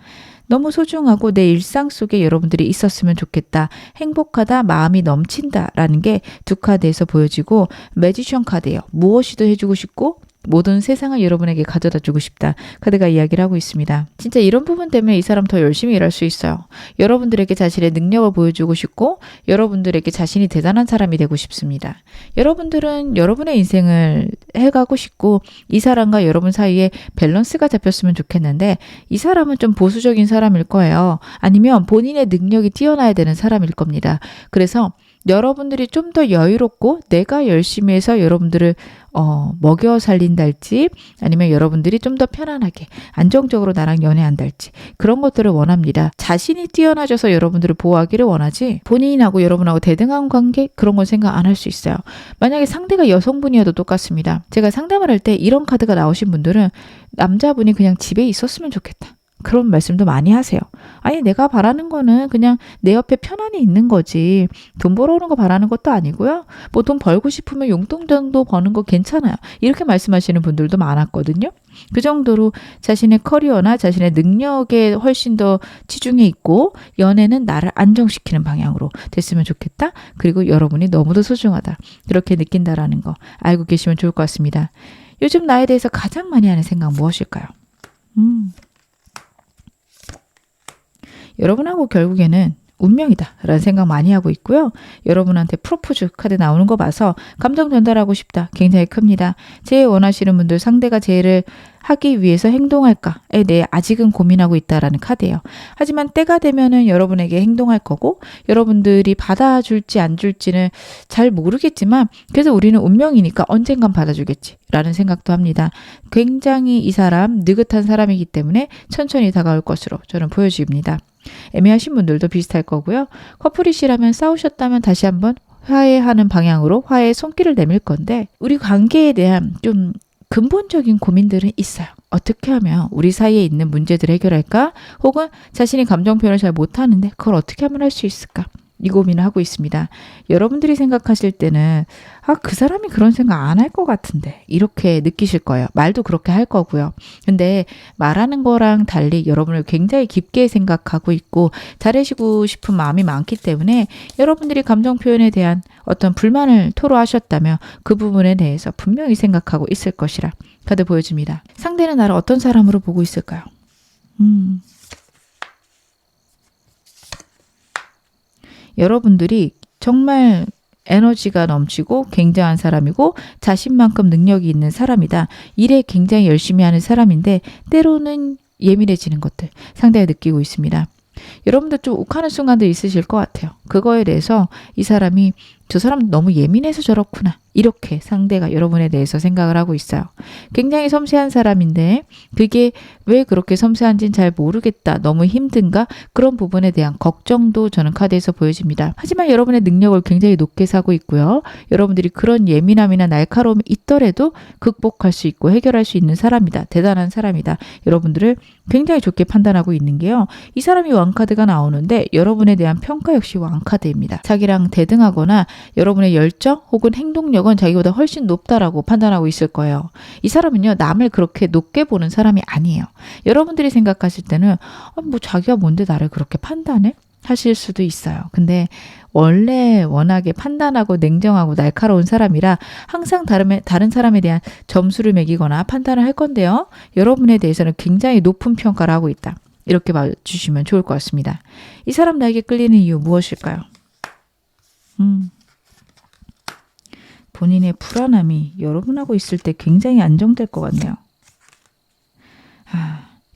Speaker 1: 너무 소중하고 내 일상 속에 여러분들이 있었으면 좋겠다. 행복하다, 마음이 넘친다라는 게 두 카드에서 보여지고 매지션 카드예요. 무엇이도 해주고 싶고 모든 세상을 여러분에게 가져다 주고 싶다. 카드가 이야기를 하고 있습니다. 진짜 이런 부분 때문에 이 사람 더 열심히 일할 수 있어요. 여러분들에게 자신의 능력을 보여주고 싶고 여러분들에게 자신이 대단한 사람이 되고 싶습니다. 여러분들은 여러분의 인생을 해가고 싶고 이 사람과 여러분 사이에 밸런스가 잡혔으면 좋겠는데 이 사람은 좀 보수적인 사람일 거예요. 아니면 본인의 능력이 뛰어나야 되는 사람일 겁니다. 그래서 여러분들이 좀 더 여유롭고 내가 열심히 해서 여러분들을 먹여 살린달지 아니면 여러분들이 좀 더 편안하게 안정적으로 나랑 연애한달지 그런 것들을 원합니다. 자신이 뛰어나져서 여러분들을 보호하기를 원하지 본인하고 여러분하고 대등한 관계 그런 건 생각 안 할 수 있어요. 만약에 상대가 여성분이어도 똑같습니다. 제가 상담을 할 때 이런 카드가 나오신 분들은 남자분이 그냥 집에 있었으면 좋겠다. 그런 말씀도 많이 하세요. 아니 내가 바라는 거는 그냥 내 옆에 편안히 있는 거지 돈 벌어오는 거 바라는 것도 아니고요. 뭐 돈 벌고 싶으면 용돈 정도 버는 거 괜찮아요. 이렇게 말씀하시는 분들도 많았거든요. 그 정도로 자신의 커리어나 자신의 능력에 훨씬 더 치중해 있고 연애는 나를 안정시키는 방향으로 됐으면 좋겠다. 그리고 여러분이 너무도 소중하다. 그렇게 느낀다라는 거 알고 계시면 좋을 것 같습니다. 요즘 나에 대해서 가장 많이 하는 생각 무엇일까요? 여러분하고 결국에는 운명이다 라는 생각 많이 하고 있고요. 여러분한테 프로포즈 카드 나오는 거 봐서 감정 전달하고 싶다. 굉장히 큽니다. 제일 원하시는 분들 상대가 제의를 하기 위해서 행동할까에 대해 아직은 고민하고 있다라는 카드예요. 하지만 때가 되면은 여러분에게 행동할 거고 여러분들이 받아줄지 안 줄지는 잘 모르겠지만 그래서 우리는 운명이니까 언젠간 받아주겠지 라는 생각도 합니다. 굉장히 이 사람 느긋한 사람이기 때문에 천천히 다가올 것으로 저는 보여집니다. 애매하신 분들도 비슷할 거고요. 커플이시라면 싸우셨다면 다시 한번 화해하는 방향으로 화해의 손길을 내밀 건데 우리 관계에 대한 좀 근본적인 고민들은 있어요. 어떻게 하면 우리 사이에 있는 문제들을 해결할까? 혹은 자신이 감정 표현을 잘 못하는데 그걸 어떻게 하면 할 수 있을까? 이 고민을 하고 있습니다. 여러분들이 생각하실 때는 그 사람이 그런 생각 안 할 것 같은데 이렇게 느끼실 거예요. 말도 그렇게 할 거고요. 근데 말하는 거랑 달리 여러분을 굉장히 깊게 생각하고 있고 잘해주고 싶은 마음이 많기 때문에 여러분들이 감정 표현에 대한 어떤 불만을 토로하셨다면 그 부분에 대해서 분명히 생각하고 있을 것이라 카드 보여줍니다. 상대는 나를 어떤 사람으로 보고 있을까요? 여러분들이 정말 에너지가 넘치고 굉장한 사람이고 자신만큼 능력이 있는 사람이다. 일에 굉장히 열심히 하는 사람인데 때로는 예민해지는 것들 상대가 느끼고 있습니다. 여러분들 좀 욱하는 순간도 있으실 것 같아요. 그거에 대해서 이 사람이 저 사람 너무 예민해서 저렇구나. 이렇게 상대가 여러분에 대해서 생각을 하고 있어요. 굉장히 섬세한 사람인데 그게 왜 그렇게 섬세한지는 잘 모르겠다. 너무 힘든가? 그런 부분에 대한 걱정도 저는 카드에서 보여집니다. 하지만 여러분의 능력을 굉장히 높게 사고 있고요. 여러분들이 그런 예민함이나 날카로움이 있더라도 극복할 수 있고 해결할 수 있는 사람이다. 대단한 사람이다. 여러분들을 굉장히 좋게 판단하고 있는 게요. 이 사람이 왕카드가 나오는데 여러분에 대한 평가 역시 왕카드입니다. 자기랑 대등하거나 여러분의 열정 혹은 행동력은 자기보다 훨씬 높다라고 판단하고 있을 거예요. 이 사람은요, 남을 그렇게 높게 보는 사람이 아니에요. 여러분들이 생각하실 때는 뭐 자기가 뭔데 나를 그렇게 판단해? 하실 수도 있어요. 근데 원래 워낙에 판단하고 냉정하고 날카로운 사람이라 항상 다른 사람에 대한 점수를 매기거나 판단을 할 건데요. 여러분에 대해서는 굉장히 높은 평가를 하고 있다. 이렇게 봐주시면 좋을 것 같습니다. 이 사람 나에게 끌리는 이유 무엇일까요? 본인의 불안함이 여러분하고 있을 때 굉장히 안정될 것 같네요.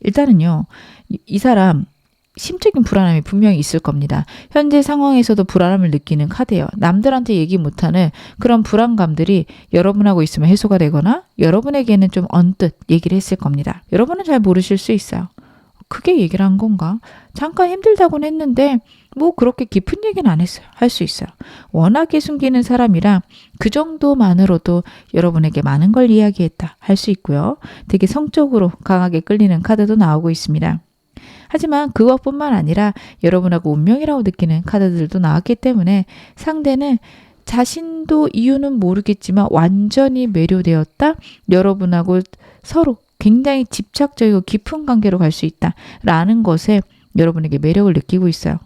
Speaker 1: 일단은요, 이 사람 심적인 불안함이 분명히 있을 겁니다. 현재 상황에서도 불안함을 느끼는 카드예요. 남들한테 얘기 못하는 그런 불안감들이 여러분하고 있으면 해소가 되거나 여러분에게는 좀 언뜻 얘기를 했을 겁니다. 여러분은 잘 모르실 수 있어요. 크게 얘기를 한 건가? 잠깐 힘들다고는 했는데 뭐 그렇게 깊은 얘기는 안 했어요. 할 수 있어요. 워낙에 숨기는 사람이라 그 정도만으로도 여러분에게 많은 걸 이야기했다. 할 수 있고요. 되게 성적으로 강하게 끌리는 카드도 나오고 있습니다. 하지만 그것뿐만 아니라 여러분하고 운명이라고 느끼는 카드들도 나왔기 때문에 상대는 자신도 이유는 모르겠지만 완전히 매료되었다. 여러분하고 서로 굉장히 집착적이고 깊은 관계로 갈 수 있다라는 것에 여러분에게 매력을 느끼고 있어요.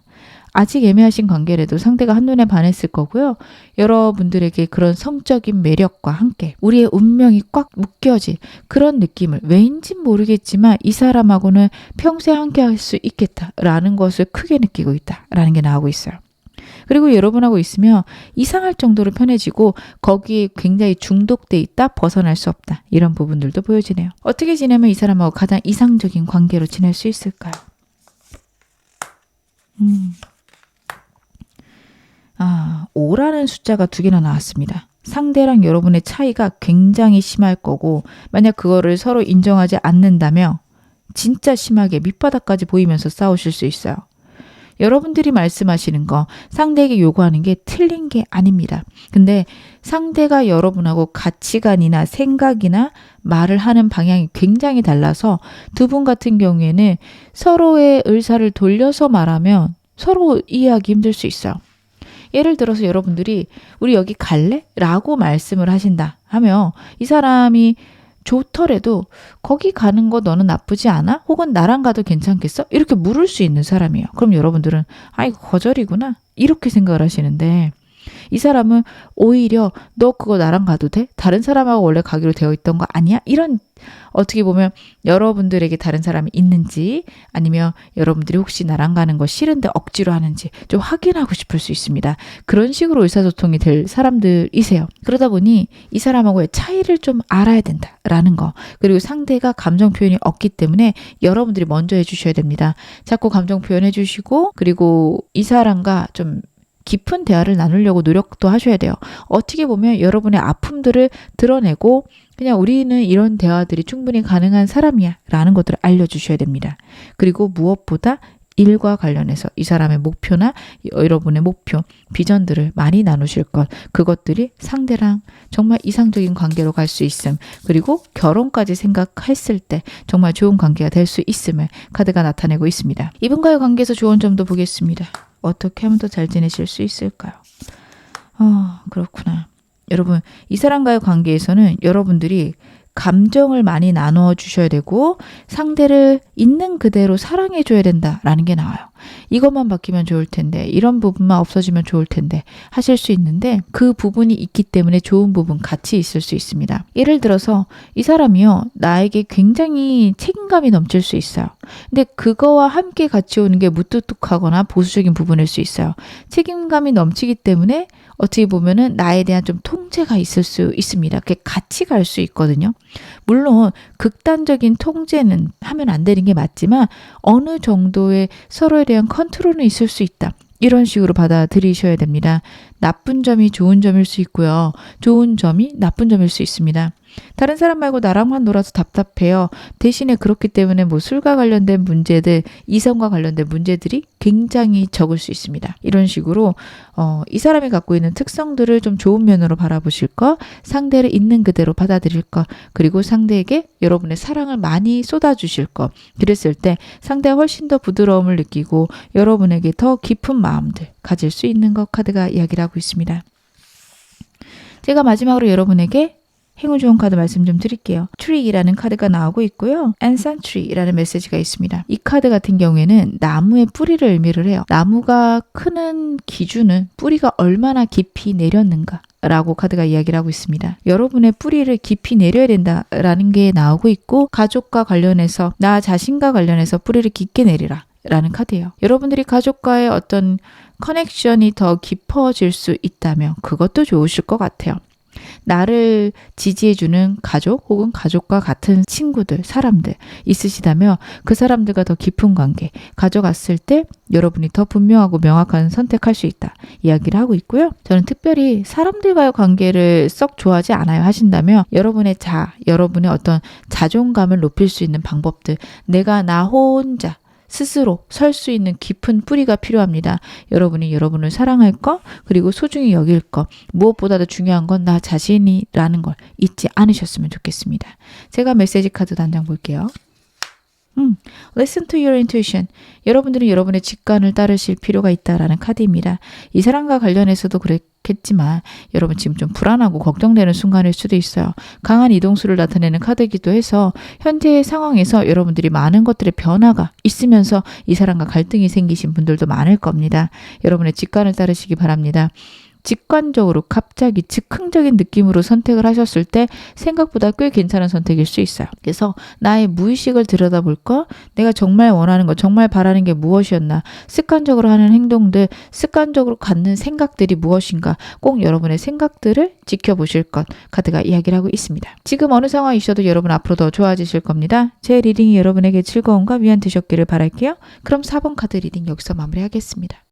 Speaker 1: 아직 애매하신 관계라도 상대가 한눈에 반했을 거고요. 여러분들에게 그런 성적인 매력과 함께 우리의 운명이 꽉 묶여진 그런 느낌을 왜인지 모르겠지만 이 사람하고는 평생 함께 할 수 있겠다라는 것을 크게 느끼고 있다라는 게 나오고 있어요. 그리고 여러분하고 있으면 이상할 정도로 편해지고 거기에 굉장히 중독돼 있다, 벗어날 수 없다. 이런 부분들도 보여지네요. 어떻게 지내면 이 사람하고 가장 이상적인 관계로 지낼 수 있을까요? 5라는 숫자가 2개나 나왔습니다. 상대랑 여러분의 차이가 굉장히 심할 거고 만약 그거를 서로 인정하지 않는다면 진짜 심하게 밑바닥까지 보이면서 싸우실 수 있어요. 여러분들이 말씀하시는 거 상대에게 요구하는 게 틀린 게 아닙니다. 근데 상대가 여러분하고 가치관이나 생각이나 말을 하는 방향이 굉장히 달라서 두 분 같은 경우에는 서로의 의사를 돌려서 말하면 서로 이해하기 힘들 수 있어요. 예를 들어서 여러분들이 우리 여기 갈래? 라고 말씀을 하신다 하면 이 사람이 좋더라도 거기 가는 거 너는 나쁘지 않아? 혹은 나랑 가도 괜찮겠어? 이렇게 물을 수 있는 사람이에요. 그럼 여러분들은 이거 거절이구나 이렇게 생각을 하시는데 이 사람은 오히려 너 그거 나랑 가도 돼? 다른 사람하고 원래 가기로 되어 있던 거 아니야? 이런 어떻게 보면 여러분들에게 다른 사람이 있는지 아니면 여러분들이 혹시 나랑 가는 거 싫은데 억지로 하는지 좀 확인하고 싶을 수 있습니다. 그런 식으로 의사소통이 될 사람들이세요. 그러다 보니 이 사람하고의 차이를 좀 알아야 된다라는 거. 그리고 상대가 감정 표현이 없기 때문에 여러분들이 먼저 해주셔야 됩니다. 자꾸 감정 표현해 주시고 그리고 이 사람과 좀 깊은 대화를 나누려고 노력도 하셔야 돼요. 어떻게 보면 여러분의 아픔들을 드러내고 그냥 우리는 이런 대화들이 충분히 가능한 사람이야 라는 것들을 알려주셔야 됩니다. 그리고 무엇보다 일과 관련해서 이 사람의 목표나 여러분의 목표, 비전들을 많이 나누실 것, 그것들이 상대랑 정말 이상적인 관계로 갈 수 있음, 그리고 결혼까지 생각했을 때 정말 좋은 관계가 될 수 있음을 카드가 나타내고 있습니다. 이분과의 관계에서 좋은 점도 보겠습니다. 어떻게 하면 더 잘 지내실 수 있을까요? 그렇구나. 여러분, 이 사람과의 관계에서는 여러분들이 감정을 많이 나눠 주셔야 되고 상대를 있는 그대로 사랑해 줘야 된다라는 게 나와요. 이것만 바뀌면 좋을 텐데, 이런 부분만 없어지면 좋을 텐데 하실 수 있는데, 그 부분이 있기 때문에 좋은 부분 같이 있을 수 있습니다. 예를 들어서 이 사람이요, 나에게 굉장히 책임감이 넘칠 수 있어요. 근데 그거와 함께 같이 오는 게 무뚝뚝하거나 보수적인 부분일 수 있어요. 책임감이 넘치기 때문에 어떻게 보면은 나에 대한 좀 통제가 있을 수 있습니다. 그게 같이 갈 수 있거든요. 물론 극단적인 통제는 하면 안 되는 게 맞지만 어느 정도의 서로에 대한 컨트롤은 있을 수 있다. 이런 식으로 받아들이셔야 됩니다. 나쁜 점이 좋은 점일 수 있고요. 좋은 점이 나쁜 점일 수 있습니다. 다른 사람 말고 나랑만 놀아서 답답해요. 대신에 그렇기 때문에 뭐 술과 관련된 문제들, 이성과 관련된 문제들이 굉장히 적을 수 있습니다. 이런 식으로 이 사람이 갖고 있는 특성들을 좀 좋은 면으로 바라보실 것, 상대를 있는 그대로 받아들일 것, 그리고 상대에게 여러분의 사랑을 많이 쏟아주실 것. 그랬을 때 상대가 훨씬 더 부드러움을 느끼고 여러분에게 더 깊은 마음들 가질 수 있는 것 카드가 이야기를 하고 있습니다. 제가 마지막으로 여러분에게 행운 좋은 카드 말씀 좀 드릴게요. Tree라는 카드가 나오고 있고요. Ancient Tree라는 메시지가 있습니다. 이 카드 같은 경우에는 나무의 뿌리를 의미를 해요. 나무가 크는 기준은 뿌리가 얼마나 깊이 내렸는가 라고 카드가 이야기를 하고 있습니다. 여러분의 뿌리를 깊이 내려야 된다라는 게 나오고 있고, 가족과 관련해서, 나 자신과 관련해서 뿌리를 깊게 내리라 라는 카드예요. 여러분들이 가족과의 어떤 커넥션이 더 깊어질 수 있다면 그것도 좋으실 것 같아요. 나를 지지해주는 가족 혹은 가족과 같은 친구들, 사람들 있으시다면 그 사람들과 더 깊은 관계 가져갔을 때 여러분이 더 분명하고 명확한 선택할 수 있다 이야기를 하고 있고요. 저는 특별히 사람들과의 관계를 썩 좋아하지 않아요 하신다면 여러분의 어떤 자존감을 높일 수 있는 방법들, 내가 나 혼자 스스로 설 수 있는 깊은 뿌리가 필요합니다. 여러분이 여러분을 사랑할 것, 그리고 소중히 여길 것, 무엇보다도 중요한 건 나 자신이라는 걸 잊지 않으셨으면 좋겠습니다. 제가 메시지 카드 단장 볼게요. Listen to your intuition. 여러분들은 여러분의 직관을 따르실 필요가 있다라는 카드입니다. 이 사람과 관련해서도 그렇겠지만 여러분 지금 좀 불안하고 걱정되는 순간일 수도 있어요. 강한 이동수를 나타내는 카드이기도 해서 현재의 상황에서 여러분들이 많은 것들의 변화가 있으면서 이 사람과 갈등이 생기신 분들도 많을 겁니다. 여러분의 직관을 따르시기 바랍니다. 직관적으로 갑자기 즉흥적인 느낌으로 선택을 하셨을 때 생각보다 꽤 괜찮은 선택일 수 있어요. 그래서 나의 무의식을 들여다볼 것, 내가 정말 원하는 것, 정말 바라는 게 무엇이었나, 습관적으로 하는 행동들, 습관적으로 갖는 생각들이 무엇인가, 꼭 여러분의 생각들을 지켜보실 것 카드가 이야기를 하고 있습니다. 지금 어느 상황이셔도 여러분 앞으로 더 좋아지실 겁니다. 제 리딩이 여러분에게 즐거움과 위안 되셨기를 바랄게요. 그럼 4번 카드 리딩 여기서 마무리하겠습니다.